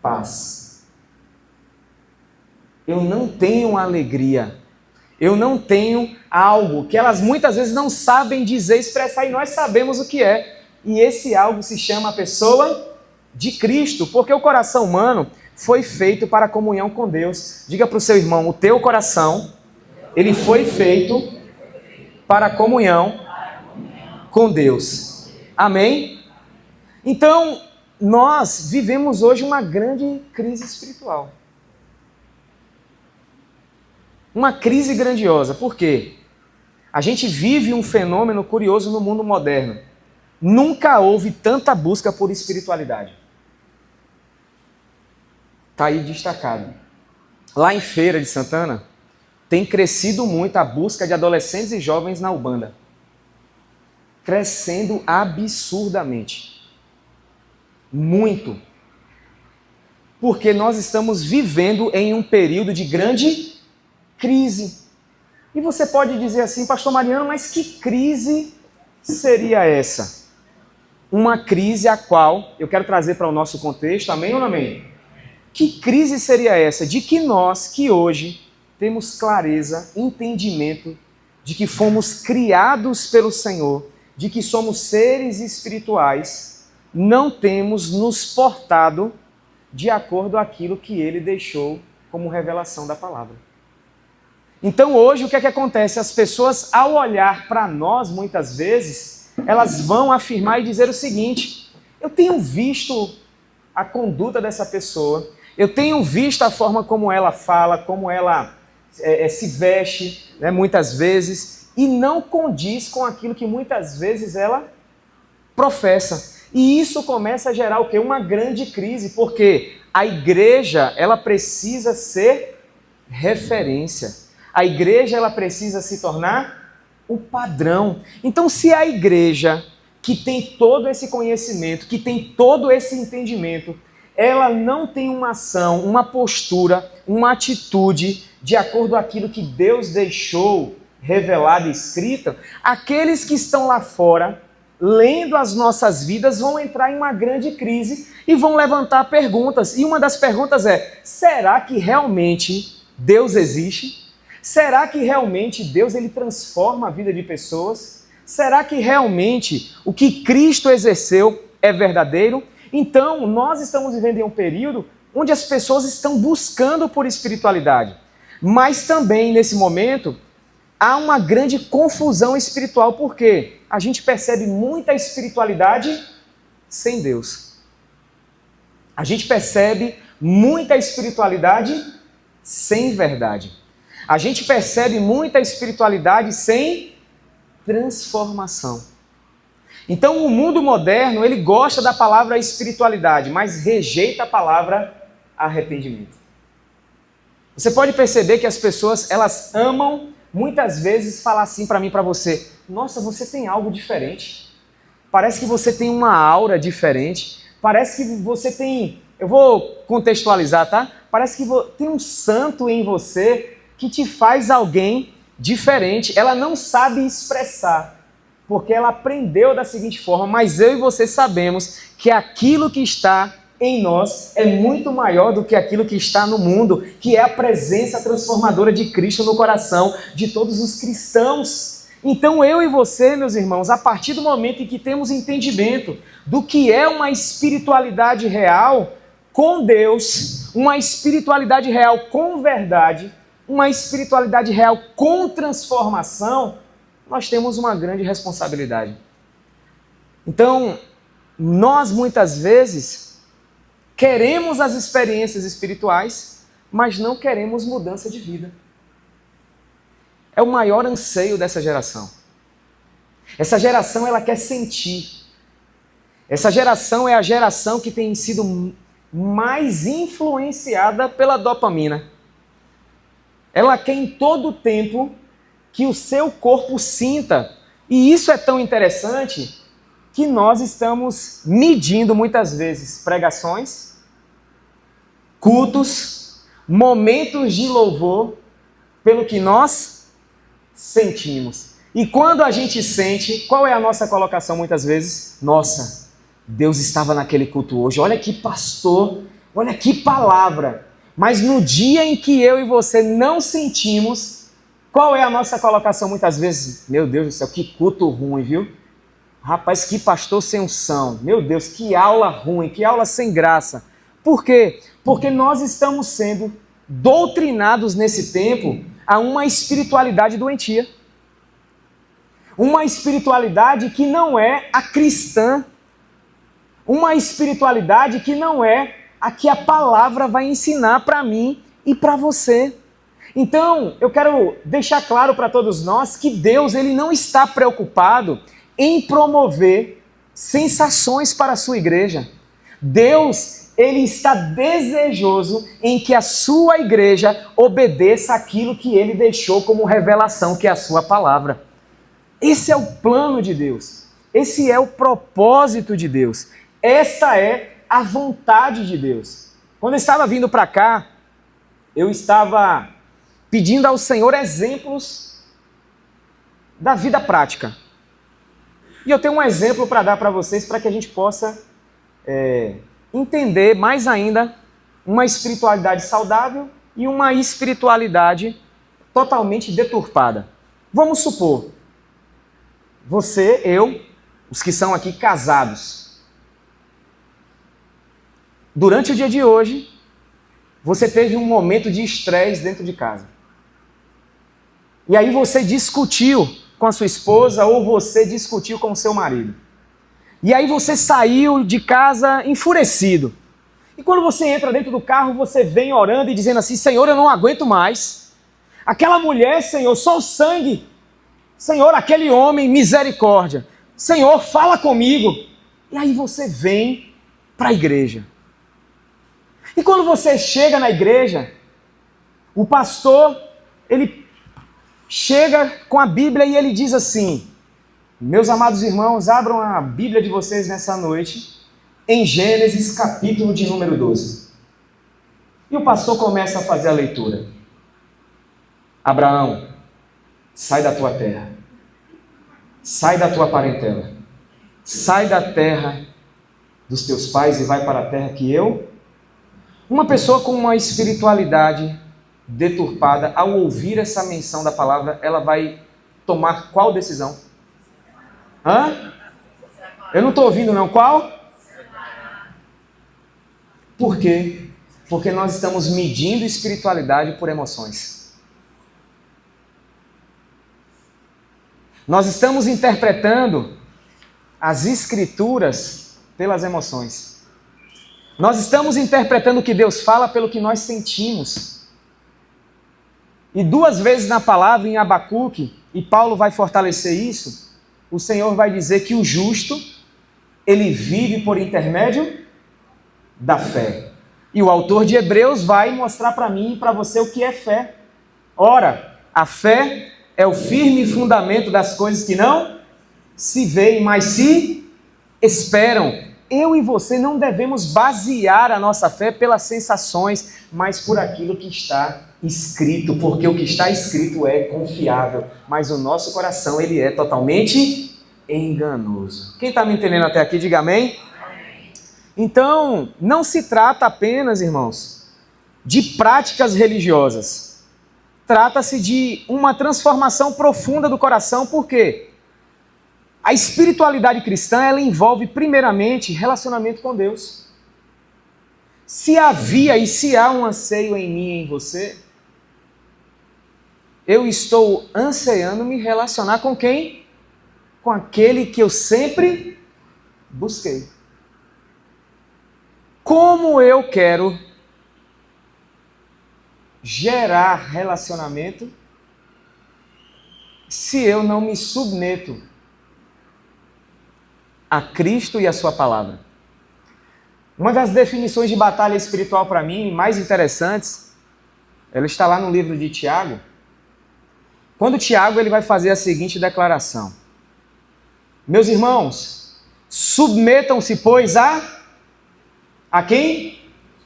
paz. Eu não tenho alegria. Eu não tenho algo que elas muitas vezes não sabem dizer, expressar, e nós sabemos o que é. E esse algo se chama a pessoa de Cristo, porque o coração humano foi feito para a comunhão com Deus. Diga para o seu irmão, o teu coração, ele foi feito para a comunhão com Deus. Amém? Então, nós vivemos hoje uma grande crise espiritual. Uma crise grandiosa. Por quê? A gente vive um fenômeno curioso no mundo moderno. Nunca houve tanta busca por espiritualidade. Está aí destacado. Lá em Feira de Santana, tem crescido muito a busca de adolescentes e jovens na Umbanda. Crescendo absurdamente. Muito. Porque nós estamos vivendo em um período de grande crise. E você pode dizer assim, pastor Mariano, mas que crise seria essa? Uma crise a qual eu quero trazer para o nosso contexto, amém ou não amém? Que crise seria essa? De que nós, que hoje temos clareza, entendimento de que fomos criados pelo Senhor, de que somos seres espirituais, não temos nos portado de acordo com aquilo que Ele deixou como revelação da palavra. Então hoje o que é que acontece? As pessoas, ao olhar para nós, muitas vezes, elas vão afirmar e dizer o seguinte: eu tenho visto a conduta dessa pessoa, eu tenho visto a forma como ela fala, como ela se veste, né, muitas vezes, e não condiz com aquilo que muitas vezes ela professa. E isso começa a gerar o quê? Uma grande crise, porque a igreja, ela precisa ser referência. A igreja, ela precisa se tornar o padrão. Então, se a igreja, que tem todo esse conhecimento, que tem todo esse entendimento, ela não tem uma ação, uma postura, uma atitude de acordo com aquilo que Deus deixou revelado e escrito, aqueles que estão lá fora, lendo as nossas vidas, vão entrar em uma grande crise e vão levantar perguntas. E uma das perguntas é: será que realmente Deus existe? Será que realmente Deus ele transforma a vida de pessoas? Será que realmente o que Cristo exerceu é verdadeiro? Então, nós estamos vivendo em um período onde as pessoas estão buscando por espiritualidade. Mas também, nesse momento, há uma grande confusão espiritual. Por quê? A gente percebe muita espiritualidade sem Deus. A gente percebe muita espiritualidade sem verdade. A gente percebe muita espiritualidade sem transformação. Então, o mundo moderno, ele gosta da palavra espiritualidade, mas rejeita a palavra arrependimento. Você pode perceber que as pessoas, elas amam muitas vezes falar assim para mim, para você: nossa, você tem algo diferente. Parece que você tem uma aura diferente. Parece que você tem... Eu vou contextualizar, tá? Parece que tem um santo em você que te faz alguém diferente. Ela não sabe expressar, porque ela aprendeu da seguinte forma: mas eu e você sabemos que aquilo que está em nós é muito maior do que aquilo que está no mundo, que é a presença transformadora de Cristo no coração de todos os cristãos. Então eu e você, meus irmãos, a partir do momento em que temos entendimento do que é uma espiritualidade real com Deus, uma espiritualidade real com verdade, uma espiritualidade real com transformação, nós temos uma grande responsabilidade. Então, nós muitas vezes queremos as experiências espirituais, mas não queremos mudança de vida. É o maior anseio dessa geração. Essa geração, ela quer sentir. Essa geração é a geração que tem sido mais influenciada pela dopamina. Ela quer em todo tempo que o seu corpo sinta. E isso é tão interessante que nós estamos medindo muitas vezes pregações, cultos, momentos de louvor, pelo que nós sentimos. E quando a gente sente, qual é a nossa colocação muitas vezes? Nossa, Deus estava naquele culto hoje. Olha que pastor Olha que palavra! Mas no dia em que eu e você não sentimos, qual é a nossa colocação muitas vezes? Meu Deus do céu, que culto ruim, viu? Rapaz, que pastor sem unção. Meu Deus, que aula ruim, que aula sem graça. Por quê? Porque nós estamos sendo doutrinados nesse tempo a uma espiritualidade doentia. Uma espiritualidade que não é a cristã. Uma espiritualidade que não é a que a palavra vai ensinar para mim e para você. Então, eu quero deixar claro para todos nós que Deus ele não está preocupado em promover sensações para a sua igreja. Deus, ele está desejoso em que a sua igreja obedeça aquilo que ele deixou como revelação, que é a sua palavra. Esse é o plano de Deus. Esse é o propósito de Deus. Esta é a vontade de Deus. Quando eu estava vindo para cá, eu estava pedindo ao Senhor exemplos da vida prática. E eu tenho um exemplo para dar para vocês, para que a gente possa entender mais ainda uma espiritualidade saudável e uma espiritualidade totalmente deturpada. Vamos supor, você, eu, os que são aqui casados. Durante o dia de hoje, você teve um momento de estresse dentro de casa. E aí você discutiu com a sua esposa ou você discutiu com o seu marido. E aí você saiu de casa enfurecido. E quando você entra dentro do carro, você vem orando e dizendo assim: Senhor, eu não aguento mais. Aquela mulher, Senhor, só o sangue. Senhor, aquele homem, misericórdia. Senhor, fala comigo. E aí você vem para a igreja. E quando você chega na igreja, o pastor, ele chega com a Bíblia e ele diz assim: meus amados irmãos, abram a Bíblia de vocês nessa noite, em Gênesis capítulo de número 12. E o pastor começa a fazer a leitura. Abraão, sai da tua terra, sai da tua parentela, sai da terra dos teus pais e vai para a terra que eu... Uma pessoa com uma espiritualidade deturpada, ao ouvir essa menção da palavra, ela vai tomar qual decisão? Hã? Eu não estou ouvindo não, qual? Por quê? Porque nós estamos medindo espiritualidade por emoções. Nós estamos interpretando as escrituras pelas emoções. Nós estamos interpretando o que Deus fala pelo que nós sentimos. E 2 vezes na palavra, em Abacuque, e Paulo vai fortalecer isso, o Senhor vai dizer que o justo, ele vive por intermédio da fé. E o autor de Hebreus vai mostrar para mim e para você o que é fé. Ora, a fé é o firme fundamento das coisas que não se veem, mas se esperam. Eu e você não devemos basear a nossa fé pelas sensações, mas por aquilo que está escrito, porque o que está escrito é confiável, mas o nosso coração, ele é totalmente enganoso. Quem está me entendendo até aqui, diga amém. Então, não se trata apenas, irmãos, de práticas religiosas. Trata-se de uma transformação profunda do coração, por quê? A espiritualidade cristã, ela envolve primeiramente relacionamento com Deus. Se havia e se há um anseio em mim e em você, eu estou ansiando me relacionar com quem? Com aquele que eu sempre busquei. Como eu quero gerar relacionamento se eu não me submeto a Cristo e a sua palavra? Uma das definições de batalha espiritual para mim, mais interessantes, ela está lá no livro de Tiago. Quando Tiago ele vai fazer a seguinte declaração: meus irmãos, submetam-se, pois, a quem?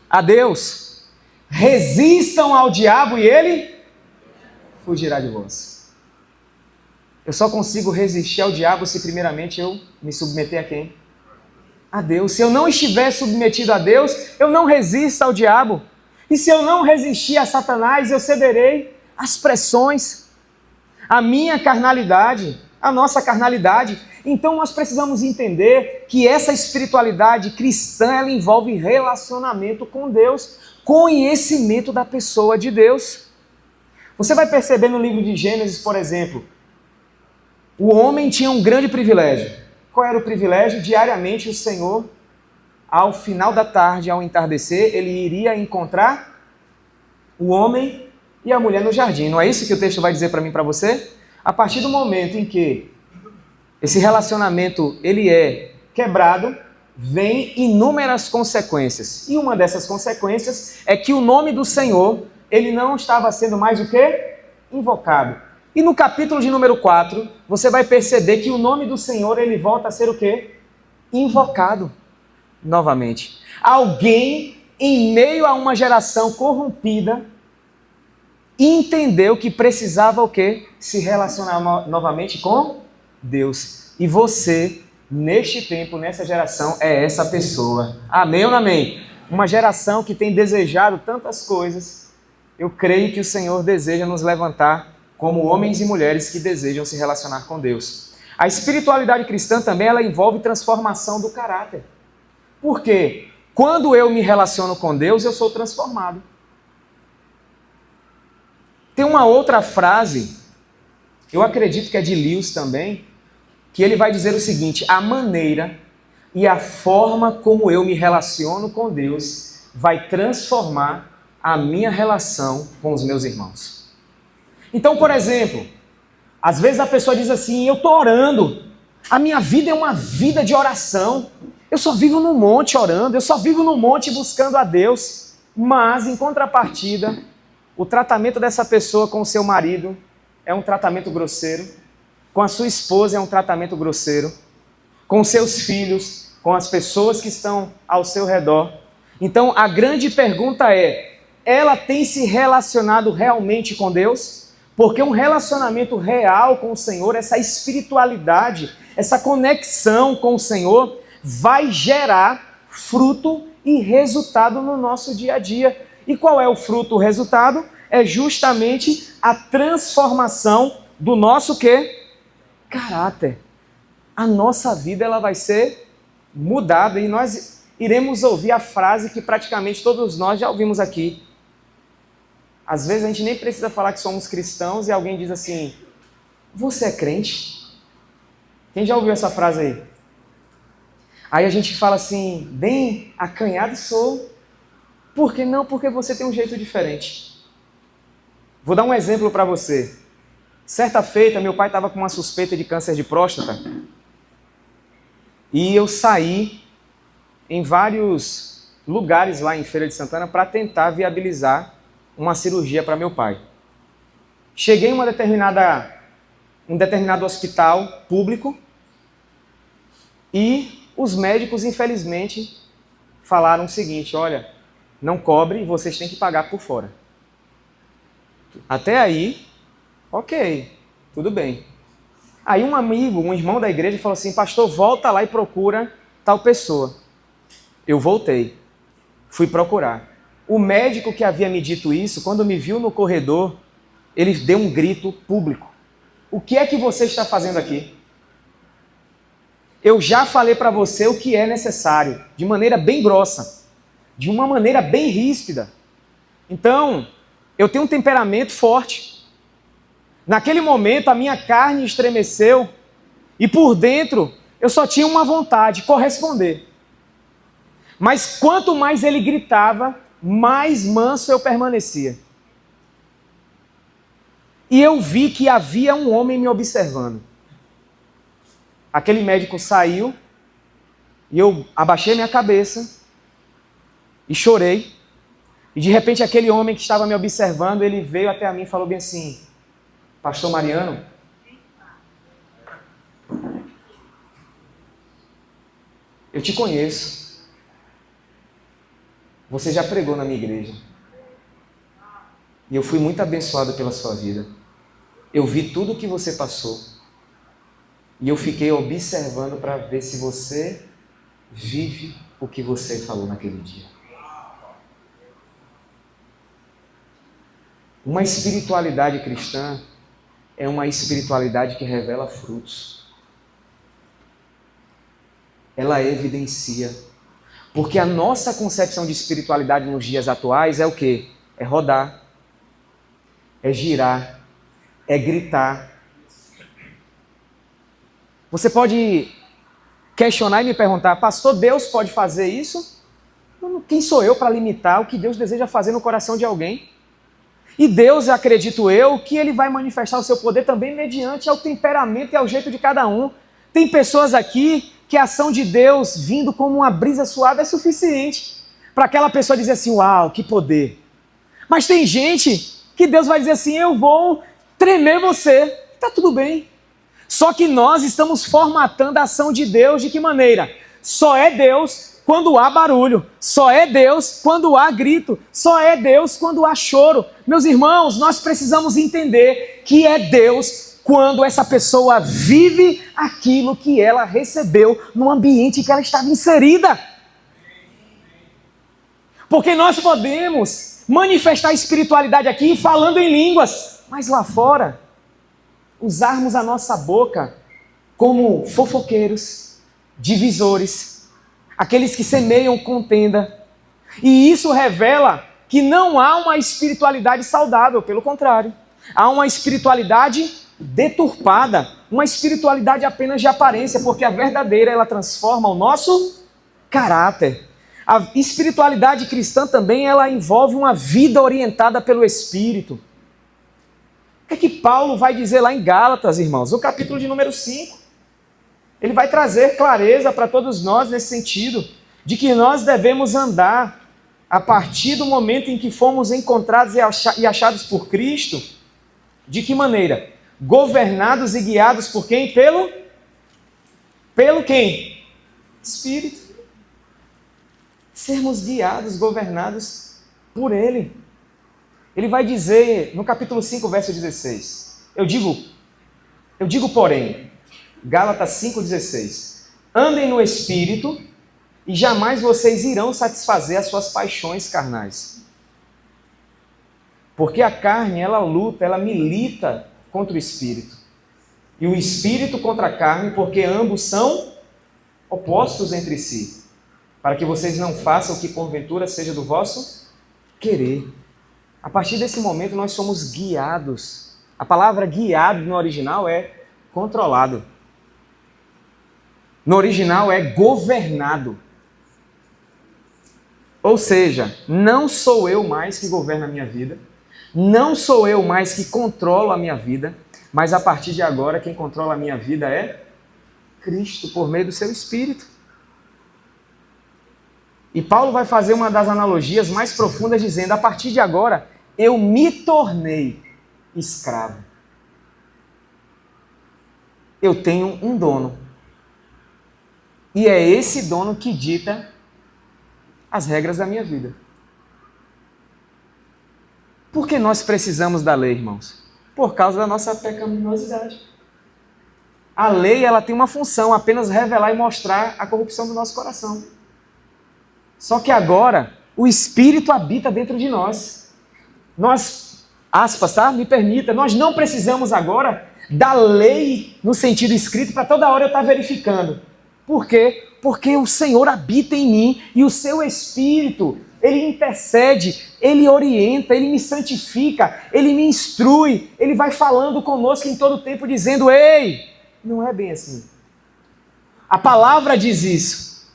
A Deus. Resistam ao diabo e ele fugirá de vós. Eu só consigo resistir ao diabo se primeiramente eu me submeter a quem? a Deus. Se eu não estiver submetido a Deus, eu não resisto ao diabo. E se eu não resistir a Satanás, eu cederei às pressões, à minha carnalidade, à nossa carnalidade. Então nós precisamos entender que essa espiritualidade cristã, ela envolve relacionamento com Deus, conhecimento da pessoa de Deus. Você vai perceber no livro de Gênesis, por exemplo, o homem tinha um grande privilégio. Qual era o privilégio? Diariamente o Senhor, ao final da tarde, ao entardecer, ele iria encontrar o homem e a mulher no jardim. Não é isso que o texto vai dizer para mim e para você? A partir do momento em que esse relacionamento ele é quebrado, vem inúmeras consequências. E uma dessas consequências é que o nome do Senhor, ele não estava sendo mais o quê? Invocado. E no capítulo de número 4, você vai perceber que o nome do Senhor, ele volta a ser o quê? Invocado novamente. Alguém, em meio a uma geração corrompida, entendeu que precisava o quê? Se relacionar novamente com Deus. E você, neste tempo, nessa geração, é essa pessoa. Amém ou não amém? Uma geração que tem desejado tantas coisas. Eu creio que o Senhor deseja nos levantar como homens e mulheres que desejam se relacionar com Deus. A espiritualidade cristã também ela envolve transformação do caráter. Por quê? Quando eu me relaciono com Deus, eu sou transformado. Tem uma outra frase, eu acredito que é de Lewis também, que ele vai dizer o seguinte: a maneira e a forma como eu me relaciono com Deus vai transformar a minha relação com os meus irmãos. Então, por exemplo, às vezes a pessoa diz assim: eu estou orando, a minha vida é uma vida de oração, eu só vivo no monte orando, eu só vivo no monte buscando a Deus. Mas, em contrapartida, o tratamento dessa pessoa com o seu marido é um tratamento grosseiro, com a sua esposa é um tratamento grosseiro, com os seus filhos, com as pessoas que estão ao seu redor. Então, a grande pergunta é: ela tem se relacionado realmente com Deus? Porque um relacionamento real com o Senhor, essa espiritualidade, essa conexão com o Senhor, vai gerar fruto e resultado no nosso dia a dia. E qual é o fruto, o resultado? É justamente a transformação do nosso quê? Caráter. A nossa vida ela vai ser mudada e nós iremos ouvir a frase que praticamente todos nós já ouvimos aqui. Às vezes a gente nem precisa falar que somos cristãos e alguém diz assim: você é crente? Quem já ouviu essa frase aí? Aí a gente fala assim, bem acanhado sou. Por que não? Porque você tem um jeito diferente. Vou dar um exemplo para você. Certa feita, meu pai estava com uma suspeita de câncer de próstata. E eu saí em vários lugares lá em Feira de Santana para tentar viabilizar uma cirurgia para meu pai. Cheguei em um determinado hospital público e os médicos, infelizmente, falaram o seguinte: olha, não cobre, vocês têm que pagar por fora. Até aí, ok, tudo bem. Aí um amigo, um irmão da igreja falou assim: pastor, volta lá e procura tal pessoa. Eu voltei, fui procurar. O médico que havia me dito isso, quando me viu no corredor, ele deu um grito público: o que é que você está fazendo aqui? Eu já falei para você o que é necessário, de maneira bem grossa, de uma maneira bem ríspida. Então, eu tenho um temperamento forte. Naquele momento, a minha carne estremeceu e por dentro eu só tinha uma vontade: corresponder. Mas quanto mais ele gritava, mais manso eu permanecia. E eu vi que havia um homem me observando. Aquele médico saiu e eu abaixei minha cabeça e chorei. E de repente aquele homem que estava me observando, ele veio até a mim e falou bem assim: pastor Mariano, eu te conheço. Você já pregou na minha igreja. E eu fui muito abençoado pela sua vida. Eu vi tudo o que você passou. E eu fiquei observando para ver se você vive o que você falou naquele dia. Uma espiritualidade cristã é uma espiritualidade que revela frutos. Ela evidencia. Porque a nossa concepção de espiritualidade nos dias atuais é o quê? É rodar, é girar, é gritar. Você pode questionar e me perguntar, pastor, Deus pode fazer isso? Quem sou eu para limitar o que Deus deseja fazer no coração de alguém? E Deus, acredito eu, que Ele vai manifestar o seu poder também mediante ao temperamento e ao jeito de cada um. Tem pessoas aqui que a ação de Deus vindo como uma brisa suave é suficiente para aquela pessoa dizer assim, uau, que poder. Mas tem gente que Deus vai dizer assim, eu vou tremer você. Tá tudo bem. Só que nós estamos formatando a ação de Deus de que maneira? Só é Deus quando há barulho, só é Deus quando há grito, só é Deus quando há choro. Meus irmãos, nós precisamos entender que é Deus quando essa pessoa vive aquilo que ela recebeu no ambiente que ela estava inserida. Porque nós podemos manifestar a espiritualidade aqui falando em línguas, mas lá fora usarmos a nossa boca como fofoqueiros, divisores, aqueles que semeiam contenda. E isso revela que não há uma espiritualidade saudável, pelo contrário. Há uma espiritualidade deturpada, uma espiritualidade apenas de aparência, porque a verdadeira, ela transforma o nosso caráter. A espiritualidade cristã também, ela envolve uma vida orientada pelo Espírito. O que é que Paulo vai dizer lá em Gálatas, irmãos? No capítulo de número 5. Ele vai trazer clareza para todos nós nesse sentido, de que nós devemos andar a partir do momento em que fomos encontrados e achados por Cristo. De que maneira? Governados e guiados por quem? Pelo quem? Espírito. Sermos guiados, governados por Ele. Ele vai dizer no capítulo 5, verso 16. Eu digo porém, Gálatas 5,16. Andem no Espírito e jamais vocês irão satisfazer as suas paixões carnais. Porque a carne, ela luta, ela milita contra o Espírito. E o Espírito contra a carne, porque ambos são opostos entre si. Para que vocês não façam o que porventura seja do vosso querer. A partir desse momento nós somos guiados. A palavra guiado no original é controlado. No original é governado. Ou seja, não sou eu mais que governo a minha vida, não sou eu mais que controlo a minha vida, mas a partir de agora quem controla a minha vida é Cristo, por meio do seu Espírito. E Paulo vai fazer uma das analogias mais profundas dizendo, a partir de agora eu me tornei escravo. Eu tenho um dono. E é esse dono que dita as regras da minha vida. Por que nós precisamos da lei, irmãos? Por causa da nossa pecaminosidade. A lei, ela tem uma função, apenas revelar e mostrar a corrupção do nosso coração. Só que agora, o Espírito habita dentro de nós. Nós, aspas, tá? Me permita, nós não precisamos agora da lei no sentido escrito para toda hora eu estar verificando. Por quê? Porque o Senhor habita em mim e o seu Espírito, Ele intercede, Ele orienta, Ele me santifica, Ele me instrui, Ele vai falando conosco em todo tempo dizendo, ei, não é bem assim. A palavra diz isso.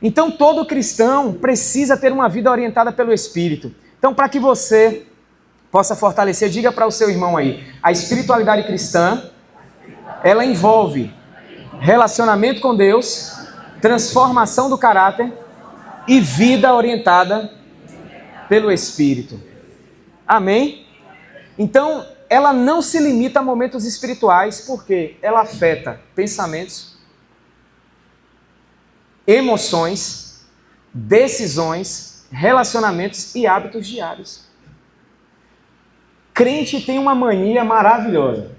Então todo cristão precisa ter uma vida orientada pelo Espírito. Então para que você possa fortalecer, diga para o seu irmão aí, a espiritualidade cristã, ela envolve relacionamento com Deus, transformação do caráter e vida orientada pelo Espírito. Amém? Então, ela não se limita a momentos espirituais, porque ela afeta pensamentos, emoções, decisões, relacionamentos e hábitos diários. Crente tem uma mania maravilhosa.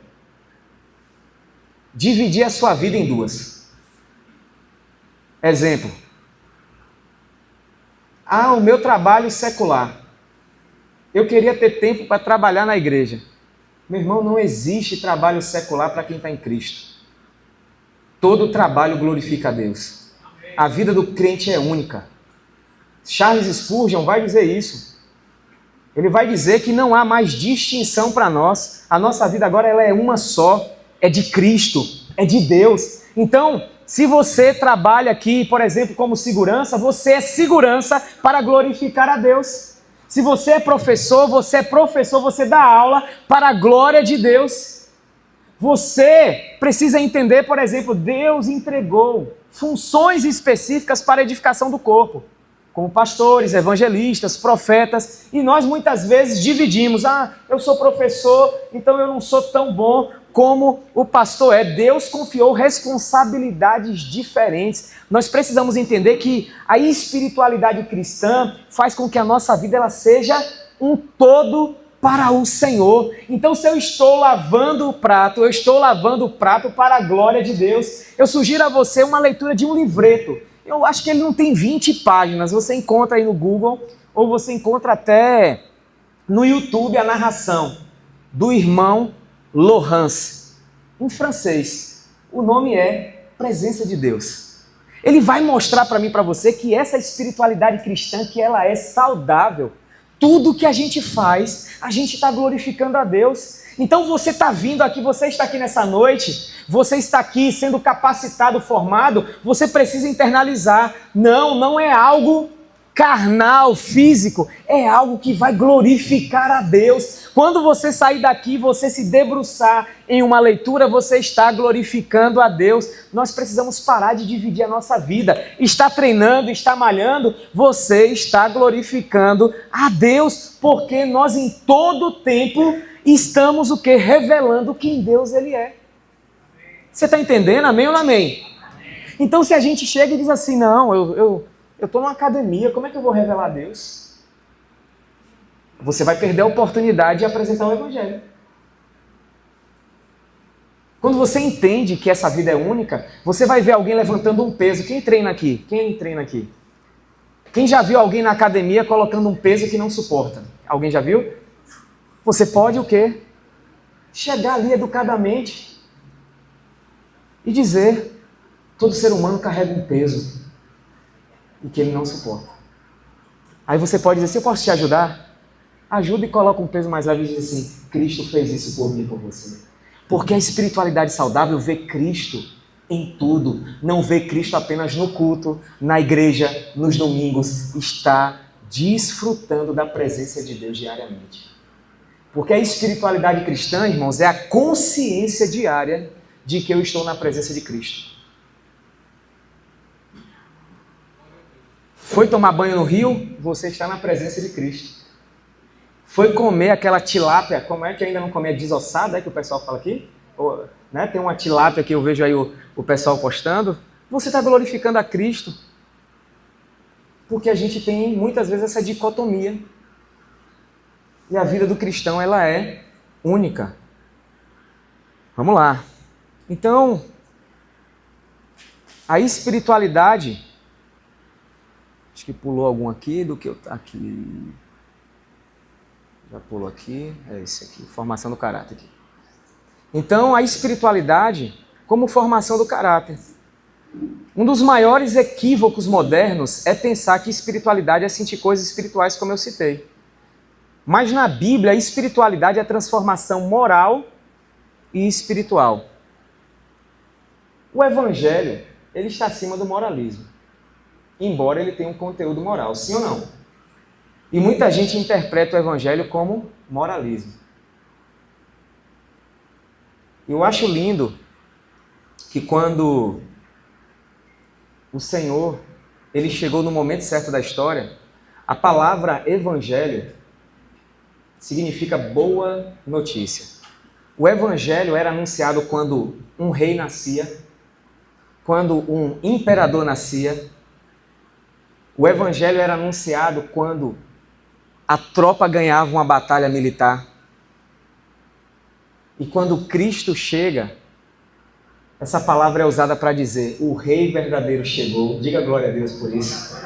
Dividir a sua vida em duas. Exemplo. O meu trabalho secular. Eu queria ter tempo para trabalhar na igreja. Meu irmão, não existe trabalho secular para quem está em Cristo. Todo trabalho glorifica a Deus. A vida do crente é única. Charles Spurgeon vai dizer isso. Ele vai dizer que não há mais distinção para nós. A nossa vida agora ela é uma só. É de Cristo, é de Deus. Então, se você trabalha aqui, por exemplo, como segurança, você é segurança para glorificar a Deus. Se você é professor, você dá aula para a glória de Deus. Você precisa entender, por exemplo, Deus entregou funções específicas para a edificação do corpo, como pastores, evangelistas, profetas, e nós muitas vezes dividimos. Eu sou professor, então eu não sou tão bom como o pastor é. Deus confiou responsabilidades diferentes. Nós precisamos entender que a espiritualidade cristã faz com que a nossa vida ela seja um todo para o Senhor. Então, se eu estou lavando o prato, eu estou lavando o prato para a glória de Deus. Eu sugiro a você uma leitura de um livreto. Eu acho que ele não tem 20 páginas. Você encontra aí no Google, ou você encontra até no YouTube a narração do irmão Laurence, em francês. O nome é Presença de Deus. Ele vai mostrar para mim e para você que essa espiritualidade cristã, que ela é saudável. Tudo que a gente faz, a gente está glorificando a Deus. Então você está vindo aqui, você está aqui nessa noite, você está aqui sendo capacitado, formado, você precisa internalizar. Não é algo carnal, físico, é algo que vai glorificar a Deus. Quando você sair daqui, você se debruçar em uma leitura, você está glorificando a Deus. Nós precisamos parar de dividir a nossa vida. Está treinando, está malhando, você está glorificando a Deus, porque nós em todo tempo estamos o quê? Revelando quem Deus ele é. Você está entendendo? Amém ou não amém? Então se a gente chega e diz assim, não, eu estou numa academia, como é que eu vou revelar a Deus? Você vai perder a oportunidade de apresentar o Evangelho. Quando você entende que essa vida é única, você vai ver alguém levantando um peso. Quem treina aqui? Quem já viu alguém na academia colocando um peso que não suporta? Alguém já viu? Você pode o quê? Chegar ali educadamente e dizer, todo ser humano carrega um peso e que ele não suporta. Aí você pode dizer, se eu posso te ajudar, ajuda e coloca um peso mais leve e diz assim, Cristo fez isso por mim e por você. Porque a espiritualidade saudável vê Cristo em tudo, não vê Cristo apenas no culto, na igreja, nos domingos, está desfrutando da presença de Deus diariamente. Porque a espiritualidade cristã, irmãos, é a consciência diária de que eu estou na presença de Cristo. Foi tomar banho no rio, você está na presença de Cristo. Foi comer aquela tilápia, como é que ainda não comia desossada, é que o pessoal fala aqui? Ou, né, tem uma tilápia que eu vejo aí o pessoal postando. Você está glorificando a Cristo. Porque a gente tem muitas vezes essa dicotomia. E a vida do cristão, ela é única. Vamos lá. Então, a espiritualidade... Acho que pulou algum aqui do que eu... Aqui... Já pulou aqui. É esse aqui. Formação do caráter aqui. Então, a espiritualidade como formação do caráter. Um dos maiores equívocos modernos é pensar que espiritualidade é sentir coisas espirituais, como eu citei. Mas na Bíblia, a espiritualidade é a transformação moral e espiritual. O Evangelho, ele está acima do moralismo, embora ele tenha um conteúdo moral, sim ou não? E muita gente interpreta o Evangelho como moralismo. Eu acho lindo que quando o Senhor, ele chegou no momento certo da história, a palavra Evangelho significa boa notícia. O Evangelho era anunciado quando um rei nascia, quando um imperador nascia. O Evangelho era anunciado quando a tropa ganhava uma batalha militar. E quando Cristo chega, Essa palavra é usada para dizer: o Rei verdadeiro chegou. Diga glória a Deus por isso.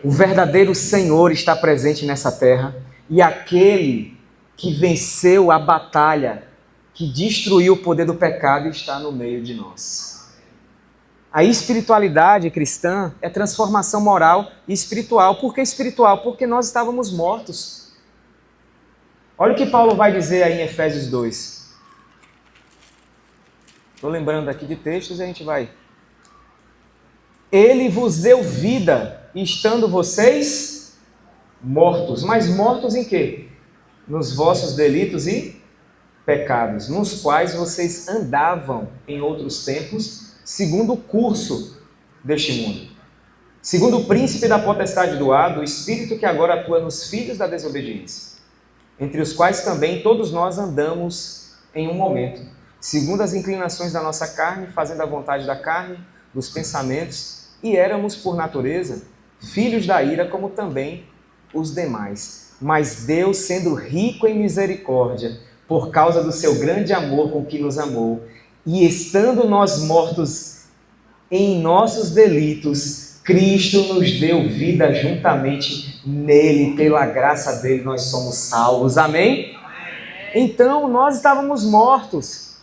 O verdadeiro Senhor está presente nessa terra. E aquele que venceu a batalha, que destruiu o poder do pecado, está no meio de nós. A espiritualidade cristã é transformação moral e espiritual. Por que espiritual? Porque nós estávamos mortos. Olha o que Paulo vai dizer aí em Efésios 2. Estou lembrando aqui de textos e a gente vai. Ele vos deu vida, estando vocês mortos. Mas mortos em quê? Nos vossos delitos e pecados, nos quais vocês andavam em outros tempos, segundo o curso deste mundo. Segundo o príncipe da potestade do ar, do espírito que agora atua nos filhos da desobediência, entre os quais também todos nós andamos em um momento, segundo as inclinações da nossa carne, fazendo a vontade da carne, dos pensamentos, e éramos, por natureza, filhos da ira, como também os demais. Mas Deus, sendo rico em misericórdia, por causa do seu grande amor com que nos amou, e estando nós mortos em nossos delitos, Cristo nos deu vida juntamente nele, pela graça dele nós somos salvos. Amém? Então nós estávamos mortos,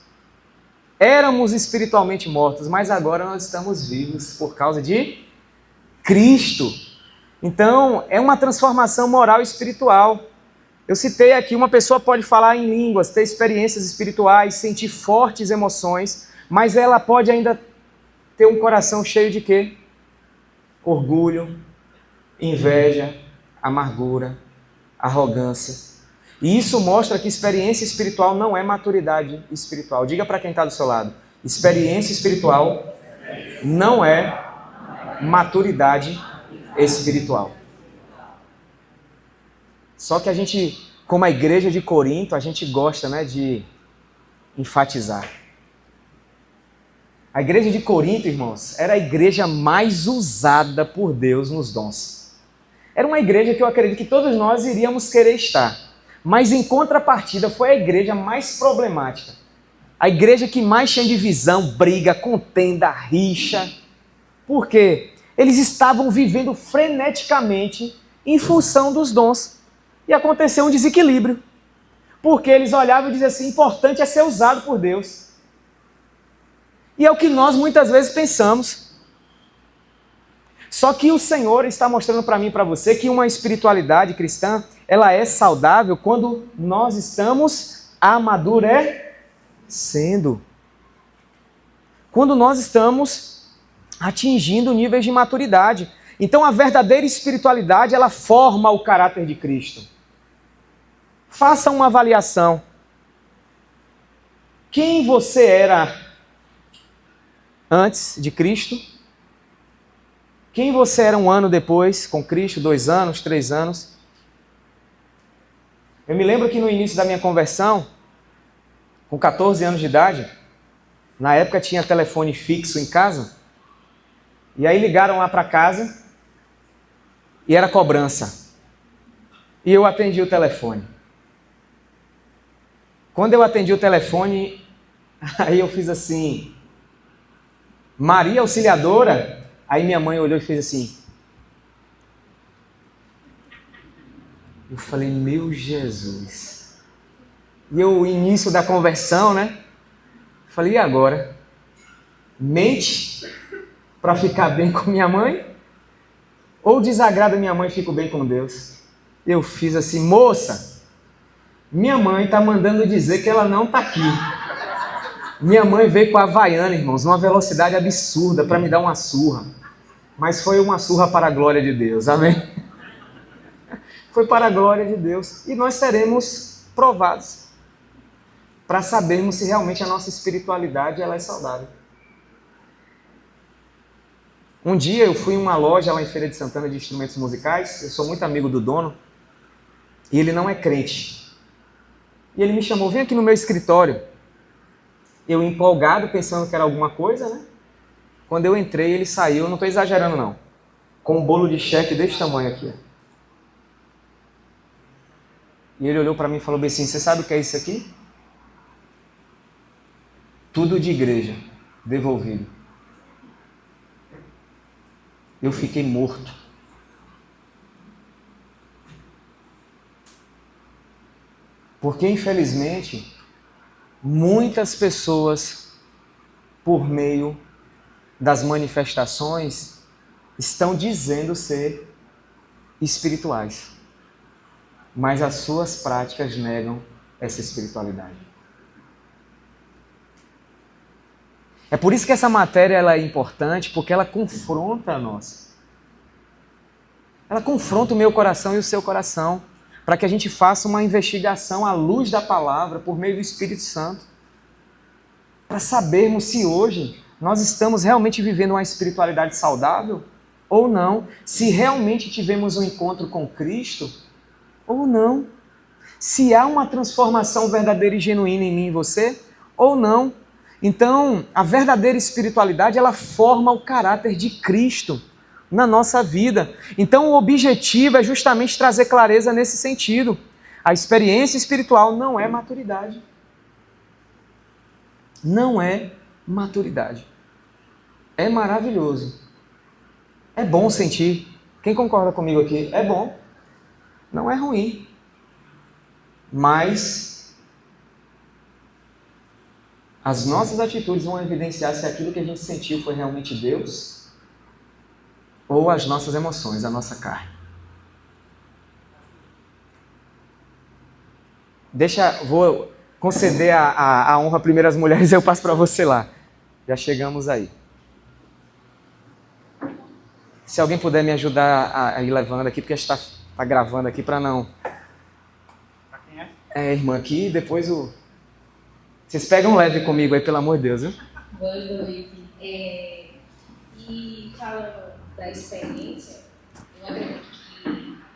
éramos espiritualmente mortos, mas agora nós estamos vivos por causa de Cristo. Então é uma transformação moral e espiritual. Eu citei aqui, uma pessoa pode falar em línguas, ter experiências espirituais, sentir fortes emoções, mas ela pode ainda ter um coração cheio de quê? Orgulho, inveja, amargura, arrogância. E isso mostra que experiência espiritual não é maturidade espiritual. Diga para quem está do seu lado: experiência espiritual não é maturidade espiritual. Só que a gente, como a igreja de Corinto, a gente gosta, né, de enfatizar. A igreja de Corinto, irmãos, era a igreja mais usada por Deus nos dons. Era uma igreja que eu acredito que todos nós iríamos querer estar. Mas em contrapartida foi a igreja mais problemática. A igreja que mais tinha divisão, briga, contenda, rixa. Por quê? Eles estavam vivendo freneticamente em função dos dons. E aconteceu um desequilíbrio. Porque eles olhavam e diziam assim: importante é ser usado por Deus. E é o que nós muitas vezes pensamos. Só que o Senhor está mostrando para mim e para você que uma espiritualidade cristã, ela é saudável quando nós estamos amadurecendo. Quando nós estamos atingindo níveis de maturidade. Então a verdadeira espiritualidade, ela forma o caráter de Cristo. Faça uma avaliação. Quem você era antes de Cristo? Quem você era um ano depois com Cristo, 2 anos, 3 anos? Eu me lembro que no início da minha conversão, com 14 anos de idade, na época tinha telefone fixo em casa, e aí ligaram lá para casa e era cobrança. E eu atendi o telefone. Quando eu atendi o telefone, aí eu fiz assim: Maria Auxiliadora? Aí minha mãe olhou e fez assim. Eu falei: meu Jesus. E o início da conversão, né? Falei: e agora? Mente para ficar bem com minha mãe? Ou desagrada minha mãe e fico bem com Deus? Eu fiz assim: moça, minha mãe está mandando dizer que ela não está aqui. Minha mãe veio com a Havaiana, irmãos, numa velocidade absurda para me dar uma surra. Mas foi uma surra para a glória de Deus, amém? Foi para a glória de Deus. E nós seremos provados para sabermos se realmente a nossa espiritualidade ela é saudável. Um dia eu fui em uma loja lá em Feira de Santana de instrumentos musicais. Eu sou muito amigo do dono. E ele não é crente. E ele me chamou: vem aqui no meu escritório. Eu empolgado, pensando que era alguma coisa, né? Quando eu entrei, ele saiu, não estou exagerando não, com um bolo de cheque desse tamanho aqui. E ele olhou para mim e falou bem assim: você sabe o que é isso aqui? Tudo de igreja. devolvido. Eu fiquei morto. Porque, infelizmente, muitas pessoas, por meio das manifestações, estão dizendo ser espirituais, mas as suas práticas negam essa espiritualidade. É por isso que essa matéria ela é importante, porque ela confronta nós. Ela confronta o meu coração e o seu coração, para que a gente faça uma investigação à luz da palavra, por meio do Espírito Santo, para sabermos se hoje nós estamos realmente vivendo uma espiritualidade saudável ou não, se realmente tivemos um encontro com Cristo ou não, se há uma transformação verdadeira e genuína em mim e você ou não. Então, a verdadeira espiritualidade, ela forma o caráter de Cristo na nossa vida. Então, o objetivo é justamente trazer clareza nesse sentido. A experiência espiritual não é maturidade. Não é maturidade. É maravilhoso. É bom sentir. Quem concorda comigo aqui? É bom. Não é ruim. Mas as nossas atitudes vão evidenciar se aquilo que a gente sentiu foi realmente Deus ou as nossas emoções, a nossa carne. Vou conceder a honra primeiro às mulheres e eu passo para você lá. Já chegamos aí. Se alguém puder me ajudar a ir levando aqui, porque a gente está gravando aqui para não... Para quem é? É, irmã, aqui e depois o... Vocês pegam leve comigo aí, pelo amor de Deus, viu? Boa noite. E falando da experiência, eu acredito que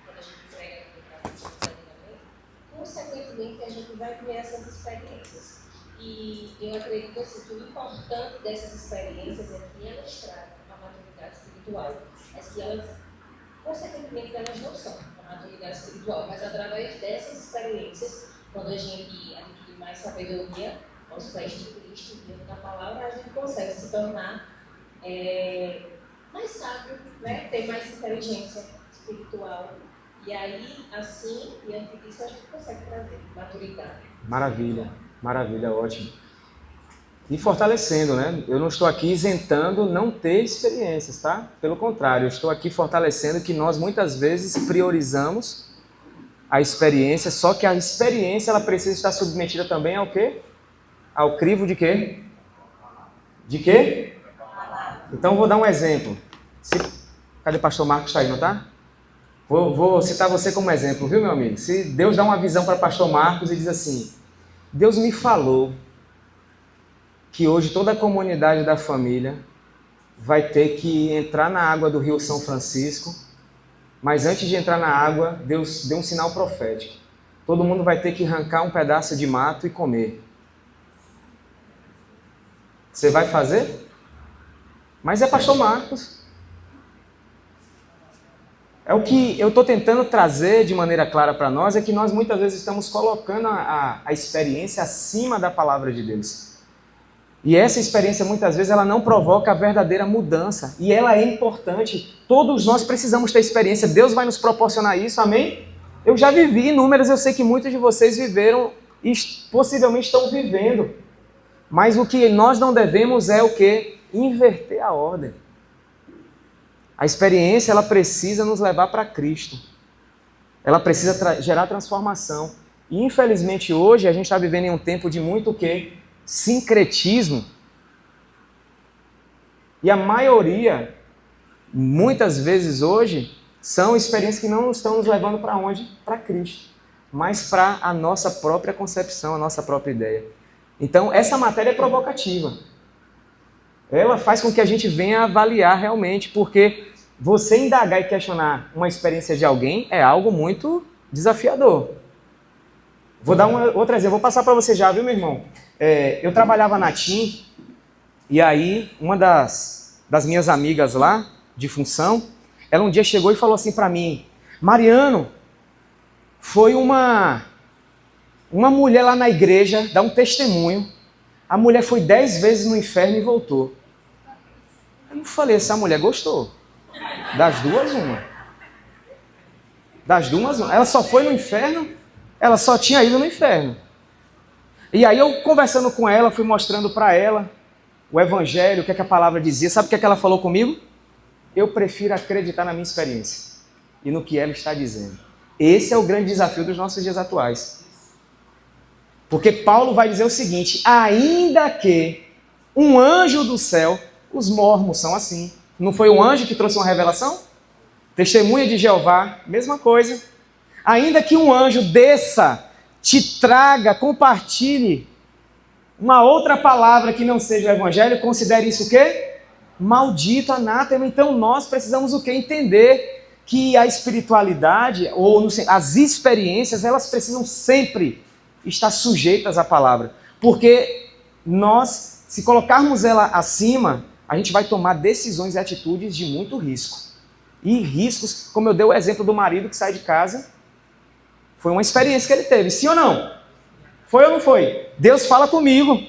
quando a gente prega para o consequentemente a gente vai ver essas experiências. E eu acredito assim, que o importante dessas experiências é que elas tragam a maturidade espiritual. Mas que elas, consequentemente, elas não são a maturidade espiritual, mas através dessas experiências, quando a gente adquire mais sabedoria aos pés de Cristo, dentro da palavra, a gente consegue se tornar mais sábio, né? Ter mais inteligência espiritual. E aí, assim, diante disso, a gente consegue trazer maturidade. Maravilha, maravilha, ótimo. E fortalecendo, né? Eu não estou aqui isentando não ter experiências, tá? Pelo contrário, eu estou aqui fortalecendo que nós muitas vezes priorizamos a experiência, só que a experiência ela precisa estar submetida também ao quê? Ao crivo de quê? De quê? Então vou dar um exemplo. Cadê o pastor Marcos? Está aí, não tá? Vou citar você como exemplo, viu, meu amigo? Se Deus dá uma visão para pastor Marcos e diz assim: Deus me falou que hoje toda a comunidade da família vai ter que entrar na água do Rio São Francisco, mas antes de entrar na água, Deus deu um sinal profético. Todo mundo vai ter que arrancar um pedaço de mato e comer. Você vai fazer? Mas é pastor Marcos. É o que eu estou tentando trazer de maneira clara para nós, é que nós muitas vezes estamos colocando a experiência acima da palavra de Deus. E essa experiência, muitas vezes, ela não provoca a verdadeira mudança. E ela é importante. Todos nós precisamos ter experiência. Deus vai nos proporcionar isso, amém? Eu já vivi inúmeras, eu sei que muitos de vocês viveram e possivelmente estão vivendo. Mas o que nós não devemos é o quê? Inverter a ordem. A experiência, ela precisa nos levar para Cristo. Ela precisa gerar transformação. E, infelizmente, hoje, a gente está vivendo em um tempo de muito o quê? Sincretismo. E a maioria, muitas vezes hoje, são experiências que não estão nos levando para onde? Para Cristo. Mas para a nossa própria concepção, a nossa própria ideia. Então, essa matéria é provocativa. Ela faz com que a gente venha avaliar realmente, porque você indagar e questionar uma experiência de alguém é algo muito desafiador. Vou dar outro exemplo, vou passar para você já, viu, meu irmão? Eu trabalhava na TIM, e aí uma das minhas amigas lá, de função, ela um dia chegou e falou assim para mim: Mariano, foi uma mulher lá na igreja dar um testemunho. A mulher foi 10 vezes no inferno e voltou. Aí eu falei, essa mulher gostou. Das duas, uma. Das duas, uma. Ela só foi no inferno, ela só tinha ido no inferno. E aí eu, conversando com ela, fui mostrando para ela o evangelho, o que é que a palavra dizia. Sabe o que é que ela falou comigo? Eu prefiro acreditar na minha experiência e no que ela está dizendo. Esse é o grande desafio dos nossos dias atuais. Porque Paulo vai dizer o seguinte, ainda que um anjo do céu, os mormons são assim. Não foi um anjo que trouxe uma revelação? Testemunha de Jeová, mesma coisa. Ainda que um anjo desça, te traga, compartilhe uma outra palavra que não seja o evangelho, considere isso o quê? Maldito, anátema. Então nós precisamos o quê? Entender que a espiritualidade, ou as experiências, elas precisam sempre estar sujeitas à palavra. Porque nós, se colocarmos ela acima, a gente vai tomar decisões e atitudes de muito risco. E riscos, como eu dei o exemplo do marido que sai de casa, foi uma experiência que ele teve, sim ou não? Foi ou não foi? Deus fala comigo.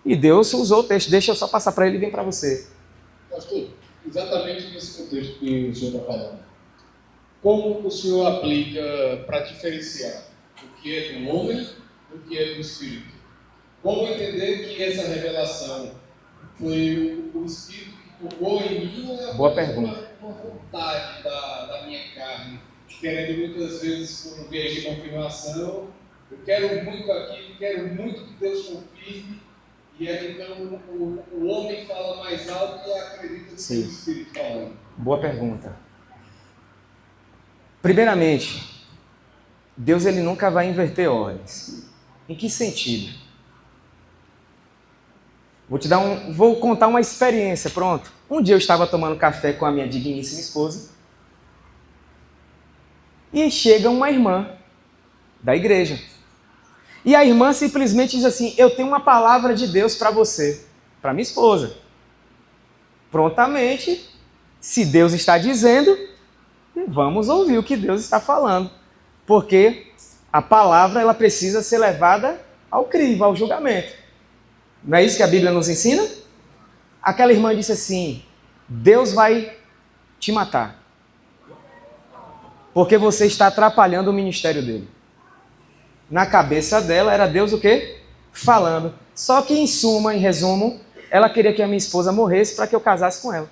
E Deus usou o texto, deixa eu só passar para ele e vem para você. Pastor, exatamente nesse contexto que o senhor está falando. Como o senhor aplica para diferenciar o que é do homem do que é do espírito? Como entender que essa revelação foi o espírito que tocou em mim? Boa pergunta. Uma vontade da minha carne, querendo muitas vezes, por um viés de confirmação, eu quero muito aquilo, quero muito que Deus confirme, e aí então o homem fala mais alto e acredita que é o espírito falando. Boa pergunta. Primeiramente, Deus ele nunca vai inverter ordens. Em que sentido? Vou contar uma experiência, pronto. Um dia eu estava tomando café com a minha digníssima esposa e chega uma irmã da igreja. E a irmã simplesmente diz assim, eu tenho uma palavra de Deus para você, para minha esposa. Prontamente, se Deus está dizendo, vamos ouvir o que Deus está falando. Porque a palavra ela precisa ser levada ao crivo, ao julgamento. Não é isso que a Bíblia nos ensina? Aquela irmã disse assim, Deus vai te matar. Porque você está atrapalhando o ministério dele. Na cabeça dela era Deus o quê? Falando. Só que em suma, em resumo, ela queria que a minha esposa morresse para que eu casasse com ela.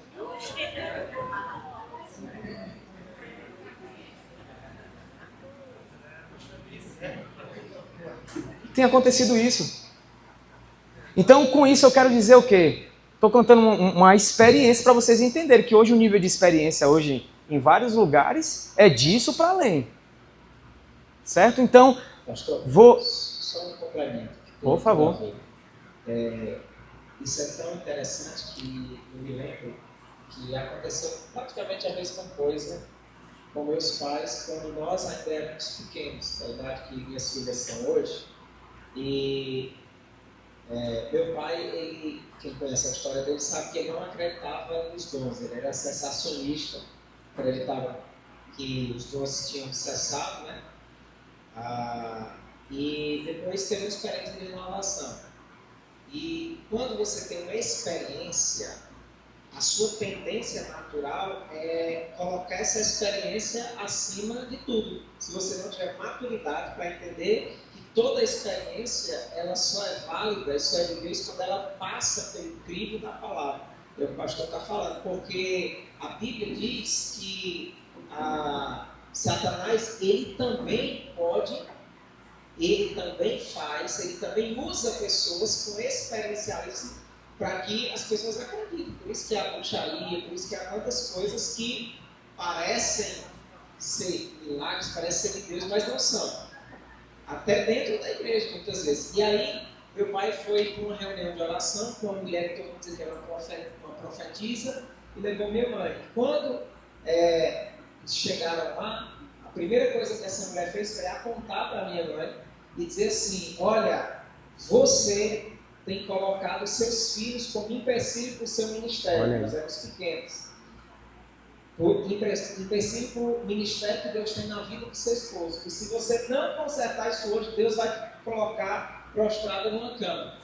Tem acontecido isso. Então, com isso eu quero dizer o quê? Estou contando uma experiência para vocês entenderem que hoje o nível de experiência, hoje em vários lugares, é disso para além. Certo? Então, Pastor, vou... só um complemento. Por favor. Isso é tão interessante que eu me lembro que aconteceu praticamente a mesma coisa com meus pais quando nós ainda éramos pequenos, da idade que minhas filhas são hoje. E meu pai, ele, quem conhece a história dele, sabe que ele não acreditava nos dons, ele era sensacionista, acreditava que os dons tinham cessado, né? E depois teve uma experiência de renovação. E quando você tem uma experiência, a sua tendência natural é colocar essa experiência acima de tudo. Se você não tiver maturidade para entender que toda experiência ela só é válida, só é de Deus quando ela passa pelo crivo da palavra. É o que o pastor está falando, porque a Bíblia diz que Satanás ele também pode, ele também faz, ele também usa pessoas com experiencialismo para que as pessoas acreditem. Por isso que há bruxaria, por isso que há tantas coisas que parecem ser milagres, parecem ser de Deus, mas não são. Até dentro da igreja, muitas vezes. E aí, meu pai foi para uma reunião de oração com uma mulher que todo mundo dizia que era uma profetisa, e levou minha mãe. Quando chegaram lá, a primeira coisa que essa mulher fez foi apontar para minha mãe e dizer assim, olha, você tem colocado seus filhos como empecilho para o seu ministério, nós éramos pequenos. Empecilho para o ministério que Deus tem na vida do seu esposo. E se você não consertar isso hoje, Deus vai te colocar prostrado numa cama.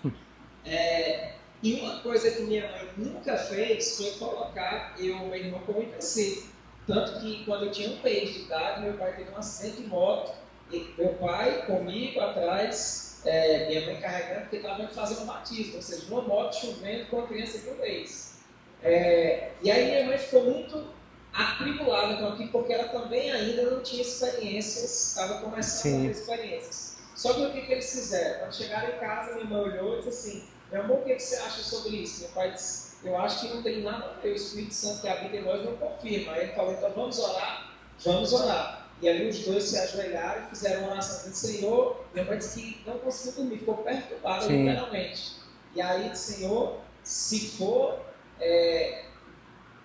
E uma coisa que minha mãe nunca fez foi colocar eu e meu irmão como empecilho. Tanto que quando eu tinha 1 mês de idade, meu pai teve um acidente de moto, e meu pai comigo atrás, minha mãe carregando, porque estava indo fazer um batismo, ou seja, uma moto chovendo com a criança de 1 mês. E aí minha mãe ficou muito atribulada com aquilo, porque ela também ainda não tinha experiências, estava começando a ter experiências. Só que o que eles fizeram? Quando chegaram em casa, minha mãe olhou e disse assim: meu amor, o que você acha sobre isso? Meu pai disse: eu acho que não tem nada a ver, o Espírito Santo que habita em nós não confirma. Aí ele falou: então vamos orar? Vamos orar. E ali os dois se ajoelharam e fizeram uma oração do Senhor. Minha mãe disse que não conseguiu dormir, ficou perturbada literalmente. E aí disse: Senhor, se for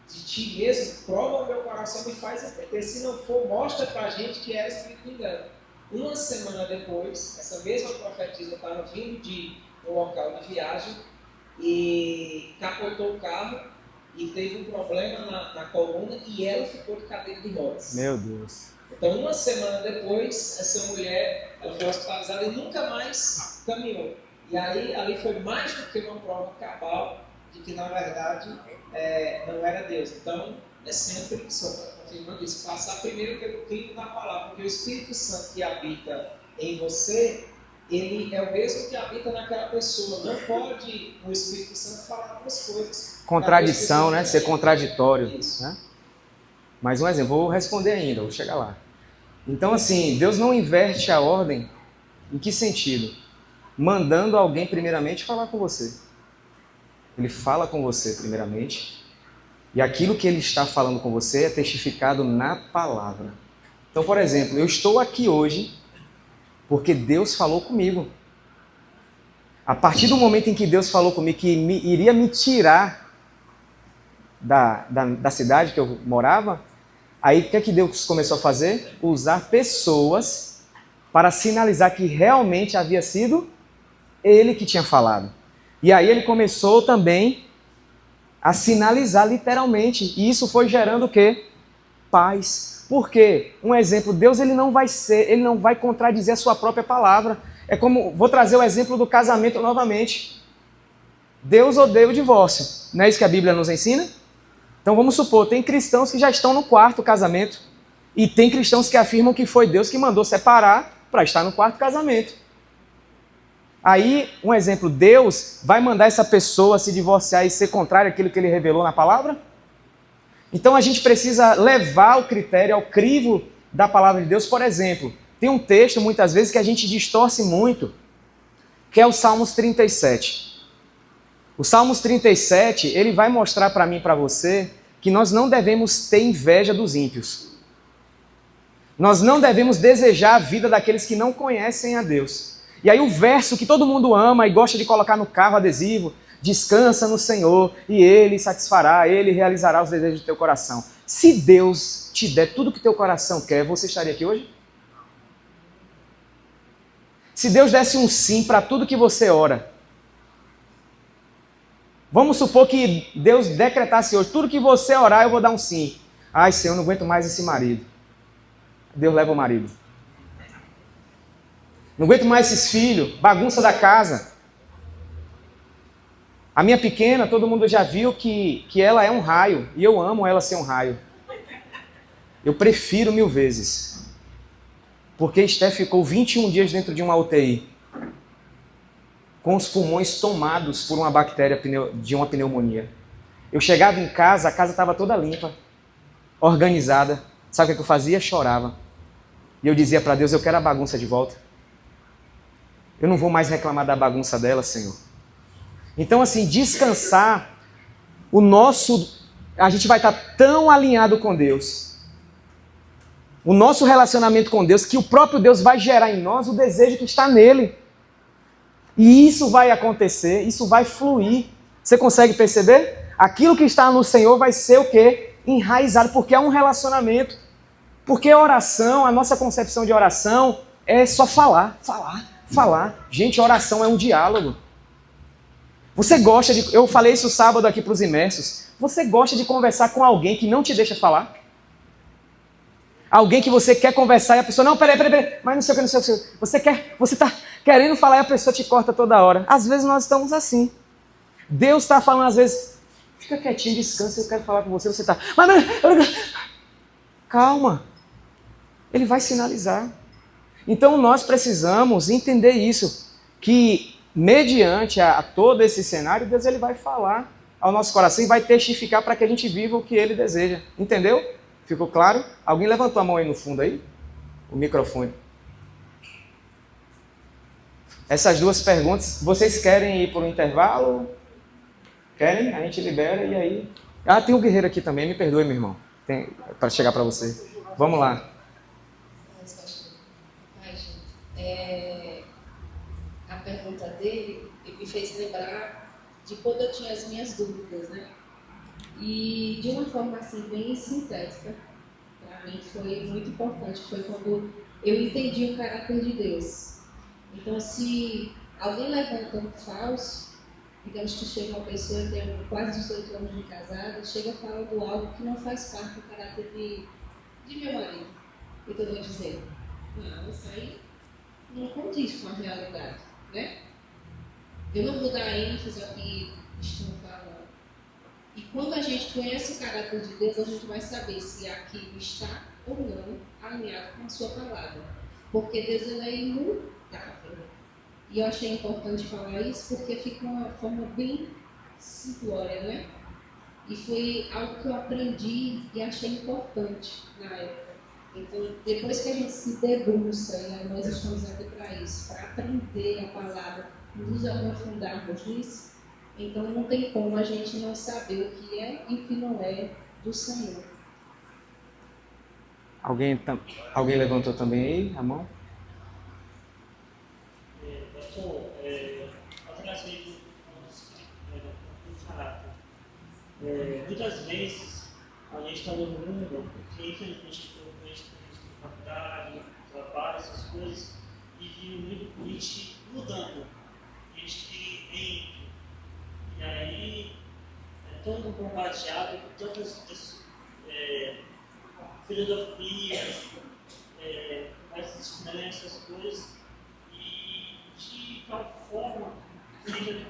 de ti mesmo, prova o meu coração e me faz entender. Se não for, mostra pra gente que era Espírito de engano. Uma semana depois, essa mesma profetisa estava vindo de um local de viagem e capotou o carro e teve um problema na coluna e ela ficou de cadeira de rodas. Meu Deus. Então, uma semana depois, essa mulher ela foi hospitalizada e nunca mais caminhou. E aí, ali foi mais do que uma prova cabal de que, na verdade, não era Deus. Então, é sempre, só confirmando isso, passar primeiro pelo crivo da palavra, porque o Espírito Santo que habita em você, ele é o mesmo que habita naquela pessoa. Não pode o Espírito Santo falar algumas coisas. Contradição, né? Ser contraditório. Né? Mais um exemplo, vou responder ainda, vou chegar lá. Então, assim, Deus não inverte a ordem. Em que sentido? Mandando alguém primeiramente falar com você. Ele fala com você primeiramente. E aquilo que ele está falando com você é testificado na palavra. Então, por exemplo, eu estou aqui hoje porque Deus falou comigo. A partir do momento em que Deus falou comigo que iria me tirar da cidade que eu morava, aí o que é que Deus começou a fazer? Usar pessoas para sinalizar que realmente havia sido Ele que tinha falado. E aí ele começou também a sinalizar literalmente. E isso foi gerando o quê? Paz. Por quê? Um exemplo, Deus ele não vai contradizer a sua própria palavra. É como, vou trazer o exemplo do casamento novamente. Deus odeia o divórcio. Não é isso que a Bíblia nos ensina? Então vamos supor, tem cristãos que já estão no 4º casamento. E tem cristãos que afirmam que foi Deus que mandou separar para estar no 4º casamento. Aí, um exemplo, Deus vai mandar essa pessoa se divorciar e ser contrário àquilo que ele revelou na palavra? Então a gente precisa levar o critério ao crivo da palavra de Deus. Por exemplo, tem um texto muitas vezes que a gente distorce muito, que é o Salmos 37. O Salmos 37, ele vai mostrar para mim e para você que nós não devemos ter inveja dos ímpios. Nós não devemos desejar a vida daqueles que não conhecem a Deus. E aí o verso que todo mundo ama e gosta de colocar no carro adesivo: descansa no Senhor e Ele satisfará, Ele realizará os desejos do teu coração. Se Deus te der tudo que teu coração quer, você estaria aqui hoje? Se Deus desse um sim para tudo que você ora, vamos supor que Deus decretasse hoje: tudo que você orar eu vou dar um sim. Ai, Senhor, eu não aguento mais esse marido. Deus leva o marido. Não aguento mais esses filhos, bagunça da casa. A minha pequena, todo mundo já viu que ela é um raio, e eu amo ela ser um raio. Eu prefiro 1000 vezes. Porque Esté ficou 21 dias dentro de uma UTI, com os pulmões tomados por uma bactéria de uma pneumonia. Eu chegava em casa, a casa estava toda limpa, organizada. Sabe o que eu fazia? Chorava. E eu dizia para Deus: eu quero a bagunça de volta. Eu não vou mais reclamar da bagunça dela, Senhor. Então, assim, descansar, a gente vai estar tão alinhado com Deus, o nosso relacionamento com Deus, que o próprio Deus vai gerar em nós o desejo que está nele. E isso vai acontecer, isso vai fluir. Você consegue perceber? Aquilo que está no Senhor vai ser o quê? Enraizado, porque é um relacionamento. Porque a oração, a nossa concepção de oração é só falar. Gente, oração é um diálogo. Você gosta de... Eu falei isso sábado aqui para os imersos. Você gosta de conversar com alguém que não te deixa falar? Alguém que você quer conversar e a pessoa, não, peraí, mas não sei o que, não sei o que. Você está querendo falar e a pessoa te corta toda hora. Às vezes nós estamos assim. Deus está falando, às vezes, fica quietinho, descansa, eu quero falar com você, você está... Calma. Ele vai sinalizar. Então nós precisamos entender isso, que mediante a todo esse cenário, Deus ele vai falar ao nosso coração e vai testificar para que a gente viva o que Ele deseja. Entendeu? Ficou claro? Alguém levantou a mão aí no fundo aí? O microfone. Essas duas perguntas, vocês querem ir por um intervalo? Querem? A gente libera e aí... Ah, tem um guerreiro aqui também, me perdoe, meu irmão. Tem para chegar para você. Vamos lá. A pergunta dele me fez lembrar de quando eu tinha as minhas dúvidas, né? E de uma forma assim bem sintética, para mim foi muito importante, foi quando eu entendi o caráter de Deus. Então, se alguém levanta um falso, digamos que chega uma pessoa e tem quase 18 anos de casada, chega falando algo que não faz parte do caráter de meu marido. Então eu vou dizer, não, isso aí não condiz com a realidade, né? Eu não vou dar ênfase ao que estão falando. E quando a gente conhece o caráter de Deus, a gente vai saber se aquilo está ou não alinhado com a sua palavra. Porque Deus ele é imutável. E eu achei importante falar isso porque fica uma forma bem simplória, né? E foi algo que eu aprendi e achei importante na época. Então, depois que a gente se debruça, e nós estamos aqui para isso, para aprender a palavra, nos aprofundarmos nisso, então não tem como a gente não saber o que é e o que não é do Senhor. Alguém levantou também aí a mão? Pastor, atrasei do caráter. Muitas vezes a gente está no mundo, porque infelizmente a gente tem faculdade, trabalho, essas coisas, e muito a gente mudando, a gente entra. E aí é tão bombardeado com tantas filosofias, essas coisas, e de tal forma seja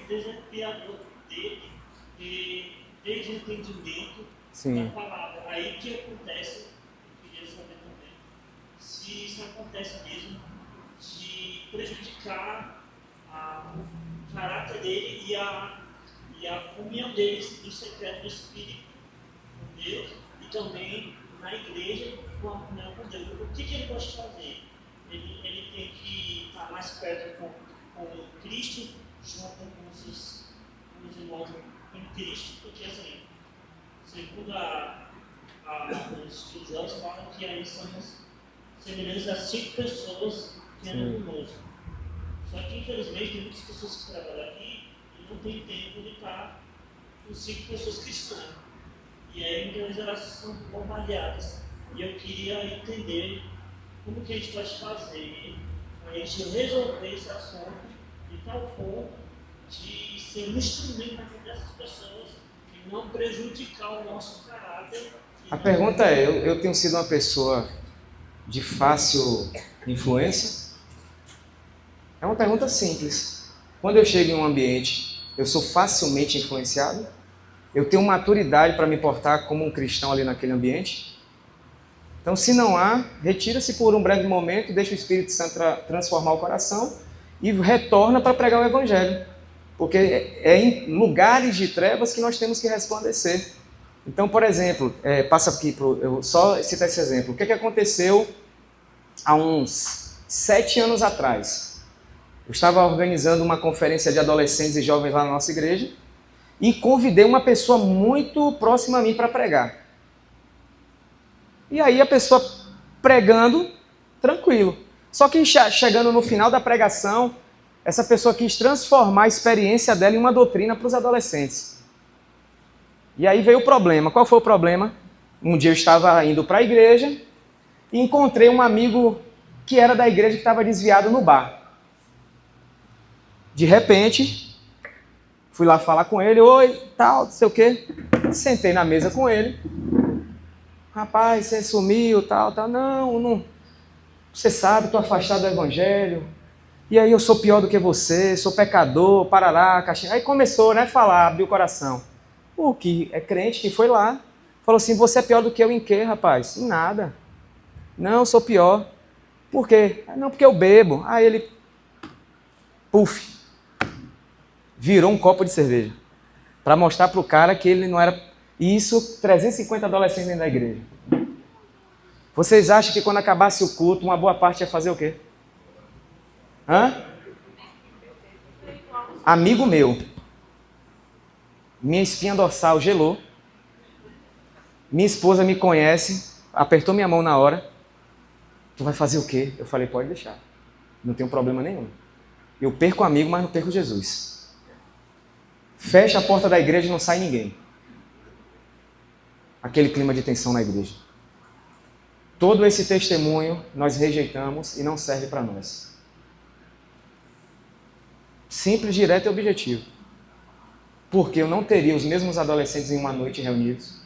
desafiador dele, desde o entendimento da palavra. Aí o que acontece, eu queria saber também, se isso acontece mesmo de prejudicar o caráter dele e a comunhão dele do secreto do Espírito com Deus e também na igreja com a comunhão com Deus. O que ele pode fazer? Ele tem que estar mais perto com Cristo, junto com os irmãos em Cristo, porque assim, segundo os estudiosos falam que aí somos semelhantes a 5 pessoas que andam conosco. Só que infelizmente tem muitas pessoas que trabalham aqui e não tem tempo de estar com 5 pessoas cristãs. E aí muitas vezes elas são bombardeadas. E eu queria entender como que a gente pode fazer para a gente resolver esse assunto de tal ponto de ser um instrumento na vida dessas pessoas e não prejudicar o nosso caráter. A pergunta é, eu tenho sido uma pessoa de fácil influência? É uma pergunta simples. Quando eu chego em um ambiente, eu sou facilmente influenciado? Eu tenho maturidade para me portar como um cristão ali naquele ambiente? Então, se não há, retira-se por um breve momento, deixa o Espírito Santo transformar o coração e retorna para pregar o Evangelho. Porque é em lugares de trevas que nós temos que resplandecer. Então, por exemplo, passa aqui, eu só citar esse exemplo. O que aconteceu há uns 7 anos atrás? Eu estava organizando uma conferência de adolescentes e jovens lá na nossa igreja e convidei uma pessoa muito próxima a mim para pregar. E aí a pessoa pregando, tranquilo. Só que chegando no final da pregação, essa pessoa quis transformar a experiência dela em uma doutrina para os adolescentes. E aí veio o problema. Qual foi o problema? Um dia eu estava indo para a igreja e encontrei um amigo que era da igreja que estava desviado no bar. De repente, fui lá falar com ele, oi, tal, não sei o quê. Sentei na mesa com ele. rapaz, você sumiu, tal. Não. Você sabe, estou afastado do evangelho. E aí eu sou pior do que você, sou pecador, parará, caixinha. Aí começou, né, a falar, abriu o coração. O que é crente que foi lá, falou assim, você é pior do que eu em quê, rapaz? Em nada. Não, eu sou pior. Por quê? Não, porque eu bebo. Aí ele, puf, virou um copo de cerveja. Para mostrar para o cara que ele não era... Isso, 350 adolescentes dentro da igreja. Vocês acham que quando acabasse o culto, uma boa parte ia fazer o quê? Amigo meu. Minha espinha dorsal gelou. Minha esposa me conhece, apertou minha mão na hora. Tu vai fazer o quê? Eu falei, pode deixar. Não tem problema nenhum. Eu perco o amigo, mas não perco Jesus. Fecha a porta da igreja e não sai ninguém. Aquele clima de tensão na igreja. Todo esse testemunho nós rejeitamos e não serve para nós. Simples, direto e objetivo. Porque eu não teria os mesmos adolescentes em uma noite reunidos.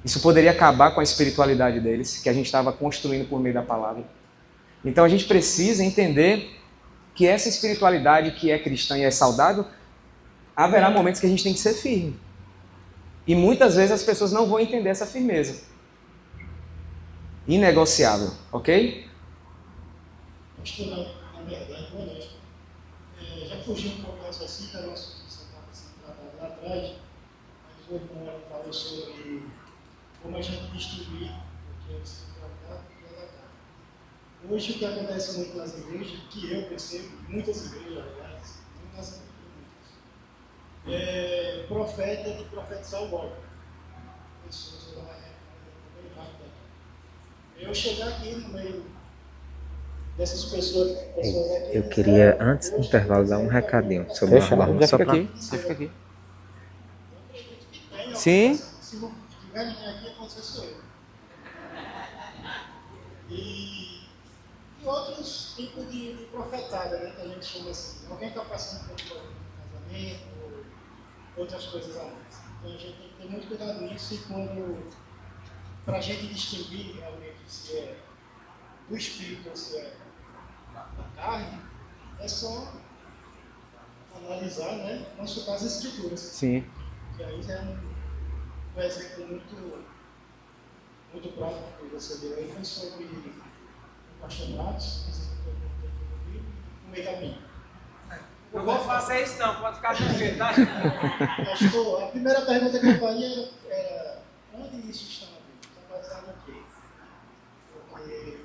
Isso poderia acabar com a espiritualidade deles, que a gente estava construindo por meio da palavra. Então a gente precisa entender que essa espiritualidade que é cristã e é saudável, haverá momentos que a gente tem que ser firme. E muitas vezes as pessoas não vão entender essa firmeza. Inegociável, ok? Pastor, na verdade, honesto. Já fugi um pouco dessa assim, da nossa tratado lá atrás, mas o irmão falou sobre como a gente distribuir o que é se tratar e tratar. Hoje o que acontece muito nas igrejas, que eu percebo, muitas igrejas, aliás, muitas profeta de profetizar o golpe. Pessoas da época, eu chegar aqui no meio dessas pessoas aqui, eu queria, antes do intervalo, dar um recadinho sobre Fecha, o Arma. já fica aqui. Você fica aqui. Sim. Se não tiver ninguém aqui, acontecer sou eu. E outros tipos de profetada, né, que a gente chama assim. Alguém está passando por um casamento, outras coisas a mais. Então a gente tem que ter muito cuidado nisso e quando, para a gente distinguir realmente se é do espírito ou se é da carne, é só analisar, né, consultar as escrituras. Sim. E aí é um exemplo muito prático que você deu aí, foi sobre o pastor Matos, no meio caminho. Não vou fazer isso não, pode ficar tranquilo, tá? Pastor, a primeira pergunta que eu faria era onde isso está na Bíblia? Está baseado em quê? Porque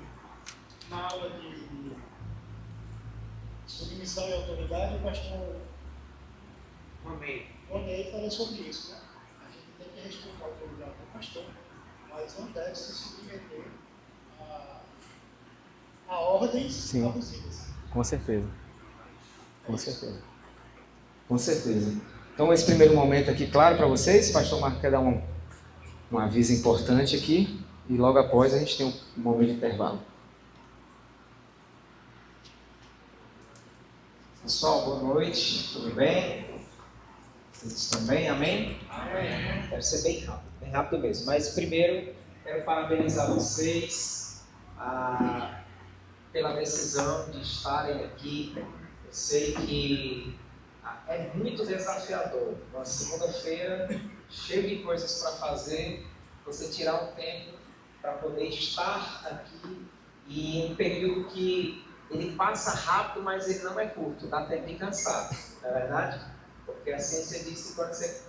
na aula de submissão e autoridade, o pastor Ronei falou sobre isso, né? A gente tem que respeitar a autoridade do pastor, mas não deve se submeter a ordens abusivas. Com certeza. Com certeza. Com certeza. Então, esse primeiro momento aqui, claro para vocês, o pastor Marco quer dar um aviso importante aqui, e logo após a gente tem um momento de intervalo. Pessoal, boa noite, tudo bem? Vocês estão bem? Amém? Amém. Deve ser bem rápido mesmo. Mas primeiro, quero parabenizar vocês pela decisão de estarem aqui. Eu sei que é muito desafiador. Uma segunda-feira, cheio de coisas para fazer, você tirar um tempo para poder estar aqui e em um período que ele passa rápido, mas ele não é curto, dá tempo de cansar, não é verdade? Porque a ciência diz que quando você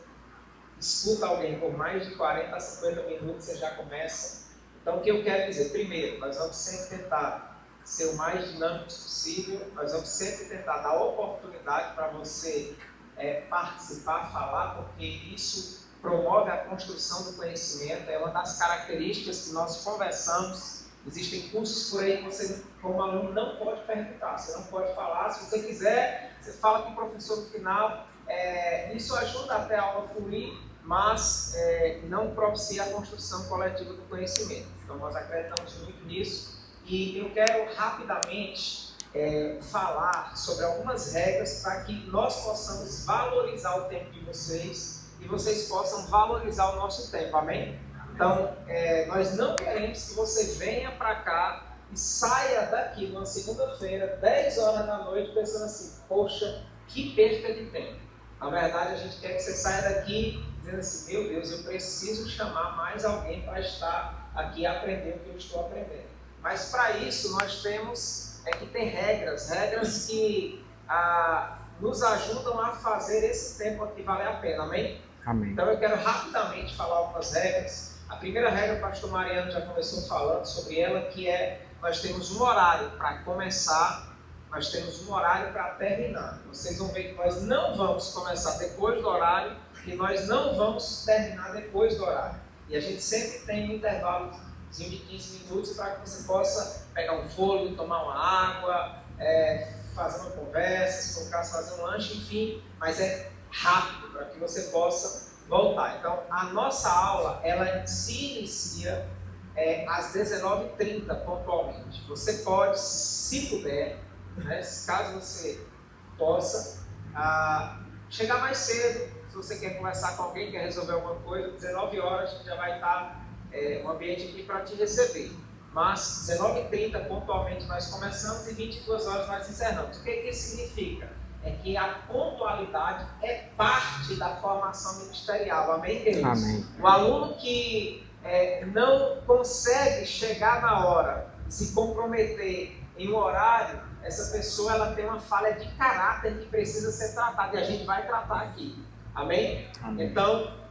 escuta alguém por mais de 40 a 50 minutos, você já começa. Então, o que eu quero dizer? Primeiro, nós vamos sempre tentar ser o mais dinâmico possível, nós vamos sempre tentar dar oportunidade para você participar, falar, porque isso promove a construção do conhecimento, é uma das características que nós conversamos. Existem cursos por aí que você, como aluno, não pode perguntar, você não pode falar. Se você quiser, você fala com o professor no final. Isso ajuda até a aula fluir, mas não propicia a construção coletiva do conhecimento. Então, nós acreditamos muito nisso. E eu quero rapidamente falar sobre algumas regras para que nós possamos valorizar o tempo de vocês e vocês possam valorizar o nosso tempo. Amém? Então, nós não queremos que você venha para cá e saia daqui numa segunda-feira, 10 horas da noite, pensando assim, poxa, que perda de tempo. Na verdade, a gente quer que você saia daqui dizendo assim, meu Deus, eu preciso chamar mais alguém para estar aqui e aprender o que eu estou aprendendo. Mas para isso, nós temos que ter regras que nos ajudam a fazer esse tempo aqui valer a pena, amém? Amém. Então eu quero rapidamente falar algumas regras. A primeira regra, o pastor Mariano já começou falando sobre ela, que é, nós temos um horário para começar, nós temos um horário para terminar. Vocês vão ver que nós não vamos começar depois do horário e nós não vamos terminar depois do horário. E a gente sempre tem um intervalo de 15 minutos para que você possa pegar um fôlego, tomar uma água, fazer uma conversa, se for o caso, fazer um lanche, enfim, mas é rápido para que você possa voltar. Então, a nossa aula, ela se inicia às 19h30 pontualmente. Você pode, se puder, né, caso você possa, chegar mais cedo, se você quer conversar com alguém, quer resolver alguma coisa, 19 horas a gente já vai estar um ambiente aqui para te receber. Mas 19h30 pontualmente nós começamos e 22 horas nós encerramos. O que isso significa? É que a pontualidade é parte da formação ministerial. Amém, queridos? Amém. O aluno que não consegue chegar na hora, se comprometer em um horário, essa pessoa ela tem uma falha de caráter que precisa ser tratada e a gente vai tratar aqui. Amém? Amém. Então,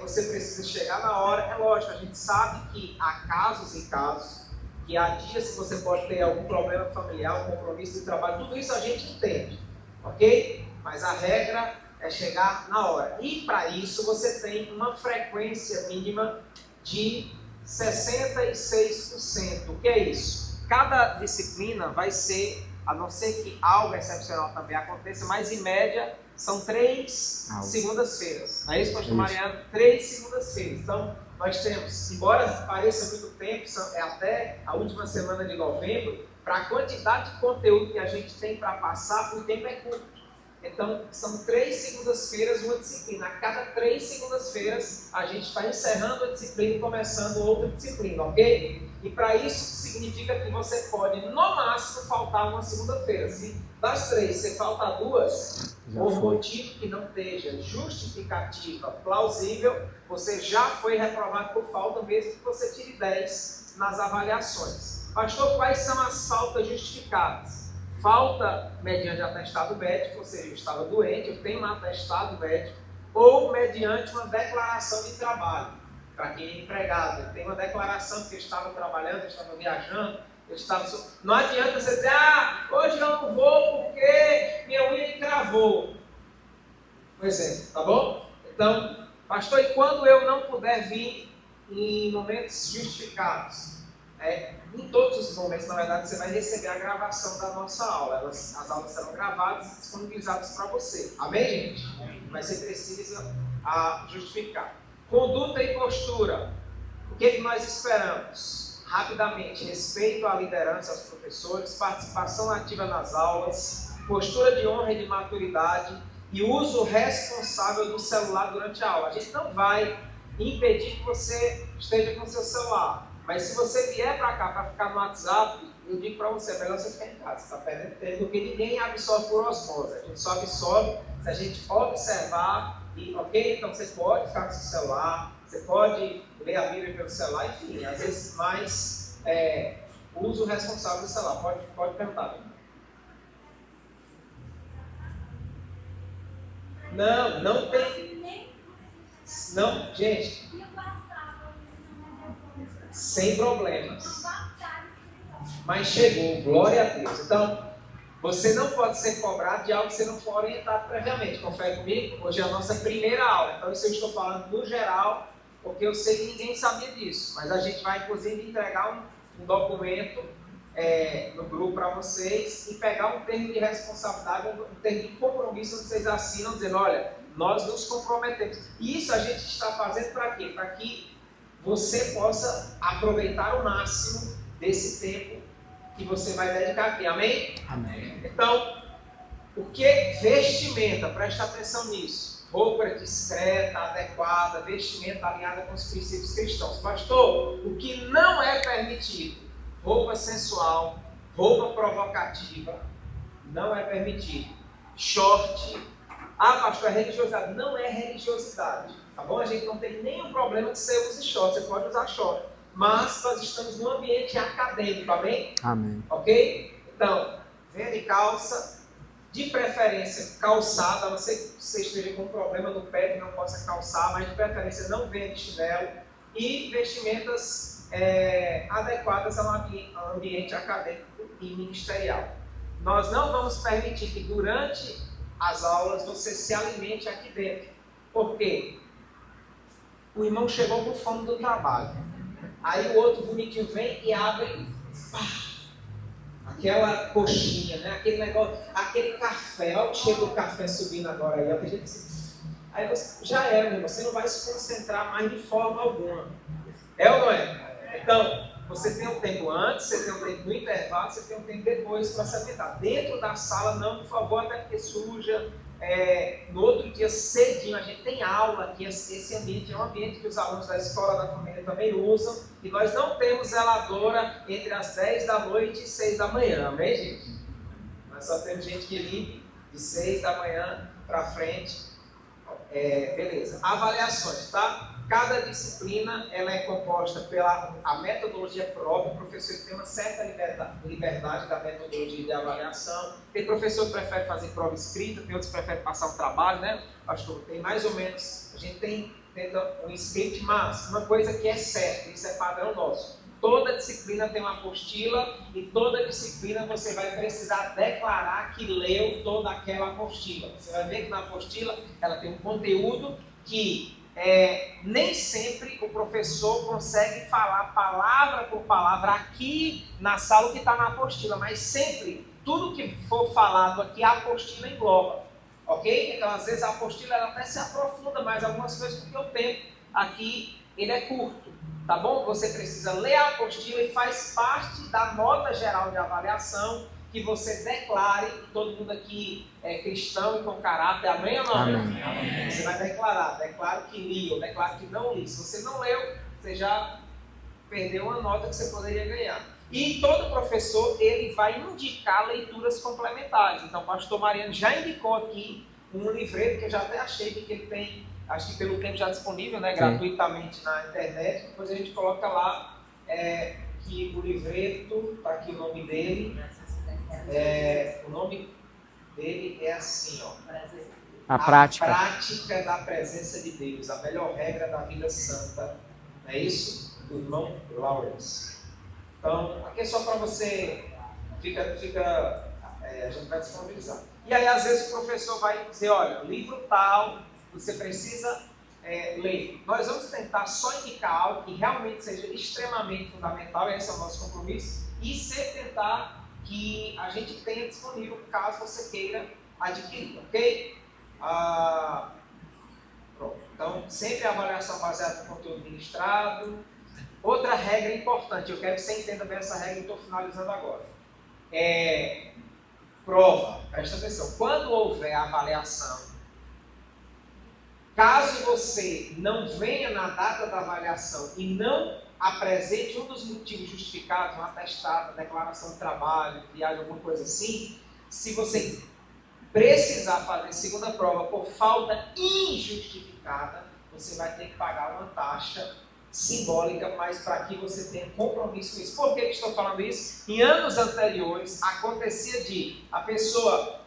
você precisa chegar na hora. É lógico, a gente sabe que há casos e casos, que há dias que você pode ter algum problema familiar, um compromisso de trabalho, tudo isso a gente entende, ok? Mas a regra é chegar na hora. E para isso você tem uma frequência mínima de 66%. O que é isso? Cada disciplina vai ser, a não ser que algo excepcional também aconteça, mas em média são 3 segundas-feiras. Não é isso, pastor Mariano? 3 segundas-feiras. Então, nós temos, embora pareça muito tempo, é até a última semana de novembro, para a quantidade de conteúdo que a gente tem para passar, o tempo é curto. Então, são 3 segundas-feiras uma disciplina. A cada 3 segundas-feiras, a gente está encerrando a disciplina e começando outra disciplina, ok? E para isso, significa que você pode, no máximo, faltar uma segunda-feira. Se das 3 você falta 2, por motivo que não esteja justificativa, plausível, você já foi reprovado por falta, mesmo que você tire 10 nas avaliações. Pastor, quais são as faltas justificadas? Falta mediante atestado médico, ou seja, eu estava doente, eu tenho um atestado médico, ou mediante uma declaração de trabalho. Para quem é empregado, eu tenho uma declaração que eu estava trabalhando, eu estava viajando, eu estava... Não adianta você dizer, hoje eu não vou porque minha unha encravou. Por exemplo, tá bom? Então, pastor, e quando eu não puder vir em momentos justificados? Em todos os momentos, na verdade, você vai receber a gravação da nossa aula. As aulas serão gravadas e disponibilizadas para você. Amém, gente? Mas você precisa justificar. Conduta e postura. O que nós esperamos? Rapidamente, respeito à liderança, aos professores, participação ativa nas aulas, postura de honra e de maturidade e uso responsável do celular durante a aula. A gente não vai impedir que você esteja com o seu celular. Mas se você vier para cá para ficar no WhatsApp, eu digo para você, é melhor você ficar em casa, você está perdendo tempo, porque ninguém absorve por osmose. A gente só absorve se a gente observar, ok? Então você pode ficar com o seu celular, você pode ler a Bíblia pelo celular, enfim, às vezes mais uso responsável do celular. Pode perguntar. Não tem. Não, gente. Sem problemas. Mas chegou, glória a Deus. Então, você não pode ser cobrado de algo que você não for orientado previamente. Confere comigo? Hoje é a nossa primeira aula. Então, isso eu estou falando no geral, porque eu sei que ninguém sabia disso. Mas a gente vai, inclusive, entregar um documento no grupo para vocês e pegar um termo de responsabilidade, um termo de compromisso onde vocês assinam, dizendo, olha, nós nos comprometemos. E isso a gente está fazendo para quê? Para que você possa aproveitar o máximo desse tempo que você vai dedicar aqui. Amém? Amém. Então, o que vestimenta? Preste atenção nisso. roupa discreta, adequada, vestimenta alinhada com os princípios cristãos. Pastor, o que não é permitido? Roupa sensual, roupa provocativa, não é permitido. Short. Ah, pastor, é religiosidade. Não é religiosidade. Tá bom? A gente não tem nenhum problema de você usar short. Você pode usar short. Mas nós estamos num ambiente acadêmico, amém? Amém. Ok? Então, venha de calça, de preferência calçada, a não ser que você esteja com um problema no pé que não possa calçar, mas de preferência não venha de chinelo. E vestimentas adequadas ao ambiente acadêmico e ministerial. Nós não vamos permitir que durante as aulas você se alimente aqui dentro. Por quê? O irmão chegou com fome do trabalho. Aí o outro bonitinho vem e abre aquela coxinha, né? Aquele negócio, aquele café. Olha o cheiro do café subindo agora aí. Tem gente que... Aí você, já era, irmão. Você não vai se concentrar mais de forma alguma. É ou não é? Então, você tem um tempo antes, você tem um tempo no intervalo, você tem um tempo depois para se alimentar. Dentro da sala, não, por favor, até porque suja. No outro dia, cedinho, a gente tem aula aqui. Esse ambiente é um ambiente que os alunos da escola da família também usam. E nós não temos zeladora entre as 10 da noite e 6 da manhã, amém, gente? Nós só temos gente que limpe de 6 da manhã para frente. Beleza. Avaliações, tá? Cada disciplina ela é composta pela metodologia própria. O professor tem uma certa liberdade da metodologia de avaliação. Tem professor que prefere fazer prova escrita, tem outros que preferem passar um trabalho, né? Pastor, tem mais ou menos, a gente tem um script, mas uma coisa que é certa, isso é padrão nosso. Toda disciplina tem uma apostila e toda disciplina você vai precisar declarar que leu toda aquela apostila. Você vai ver que na apostila ela tem um conteúdo que nem sempre o professor consegue falar palavra por palavra aqui na sala o que está na apostila, mas sempre, tudo que for falado aqui, a apostila engloba, ok? Então, às vezes, a apostila ela até se aprofunda mais algumas coisas, porque o tempo aqui ele é curto, tá bom? Você precisa ler a apostila e faz parte da nota geral de avaliação que você declare, todo mundo aqui é cristão e com caráter, amém ou não? Amém. Amém. Você vai declarar, declaro que li ou declaro que não li. Se você não leu, você já perdeu uma nota que você poderia ganhar. E todo professor, ele vai indicar leituras complementares. Então, o pastor Mariano já indicou aqui um livreto que eu já até achei que ele tem, acho que pelo tempo já disponível, né, gratuitamente na internet. Depois a gente coloca lá que o livreto, está aqui o nome dele. O nome dele é assim, ó. A prática da presença de Deus, a melhor regra da vida santa. Não é isso? Do irmão Lawrence. Então, aqui é só para você, a gente vai disponibilizar. E aí, às vezes, o professor vai dizer, olha, livro tal, você precisa ler. Nós vamos tentar só indicar algo que realmente seja extremamente fundamental, esse é o nosso compromisso, e sempre tentar que a gente tenha disponível caso você queira adquirir, ok? Pronto. Então, sempre a avaliação baseada no conteúdo ministrado. Outra regra importante, eu quero que você entenda bem essa regra e estou finalizando agora. Prova, presta atenção, quando houver avaliação, caso você não venha na data da avaliação e não apresente um dos motivos justificados, um atestado, declaração de trabalho, viagem, alguma coisa assim, se você precisar fazer segunda prova por falta injustificada, você vai ter que pagar uma taxa simbólica, mas para que você tenha compromisso com isso. Por que estou falando isso? Em anos anteriores, acontecia de a pessoa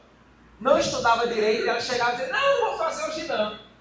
não estudava direito e ela chegava e dizia, não vou fazer hoje não.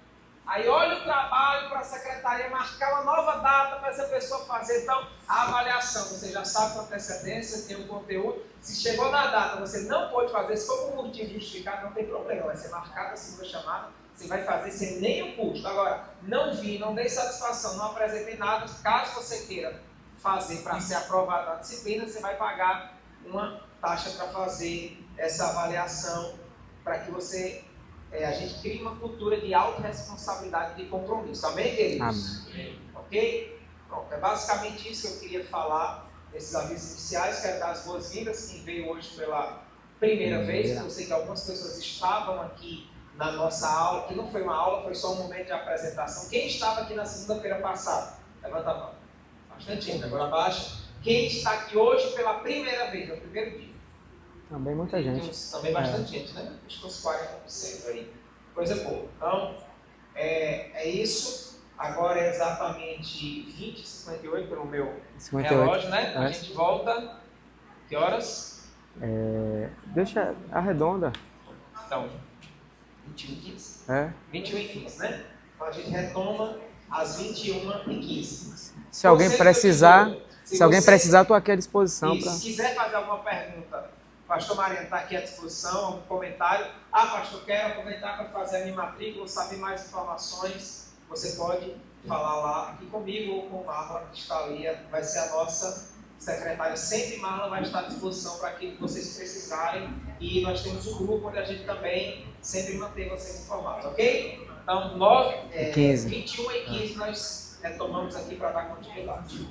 Aí olha o trabalho para a secretaria marcar uma nova data para essa pessoa fazer. Então, a avaliação, você já sabe com antecedência, tem um conteúdo. Se chegou na data, você não pode fazer, se for por motivo justificado, não tem problema. Vai ser marcada a segunda chamada, você vai fazer sem nenhum custo. Agora, não vi, não dei satisfação, não apresentei nada. Caso você queira fazer para ser aprovada a disciplina, você vai pagar uma taxa para fazer essa avaliação, para que você... a gente cria uma cultura de autorresponsabilidade e de compromisso. Amém, queridos? Amém. Ok? Pronto, é basicamente isso que eu queria falar nesses avisos iniciais. Quero dar as boas-vindas quem veio hoje pela primeira vez. Eu sei que algumas pessoas estavam aqui na nossa aula, que não foi uma aula, foi só um momento de apresentação. Quem estava aqui na segunda-feira passada? Levanta a mão. Bastante gente, agora baixa. Quem está aqui hoje pela primeira vez, é o primeiro dia? Também muita gente. Também bastante gente, né? Acho que uns 40% aí. Coisa boa. Então, é isso. Agora é exatamente 20h58 pelo meu 58. relógio, né? A gente volta. Que horas? Deixa arredonda. Então, 21h15. 21h15, né? Então a gente retoma às 21h15. Se alguém precisar, estou aqui à disposição. Se quiser fazer alguma pergunta, o pastor Mariano está aqui à disposição, algum comentário. Pastor, quero aproveitar para fazer a minha matrícula, saber mais informações. Você pode falar lá aqui comigo ou com Marla, que está ali, vai ser a nossa secretária. Sempre Marla vai estar à disposição para aquilo que vocês precisarem. E nós temos um grupo onde a gente também sempre mantém vocês informados, ok? Então, 21h15 nós retomamos aqui para dar continuidade.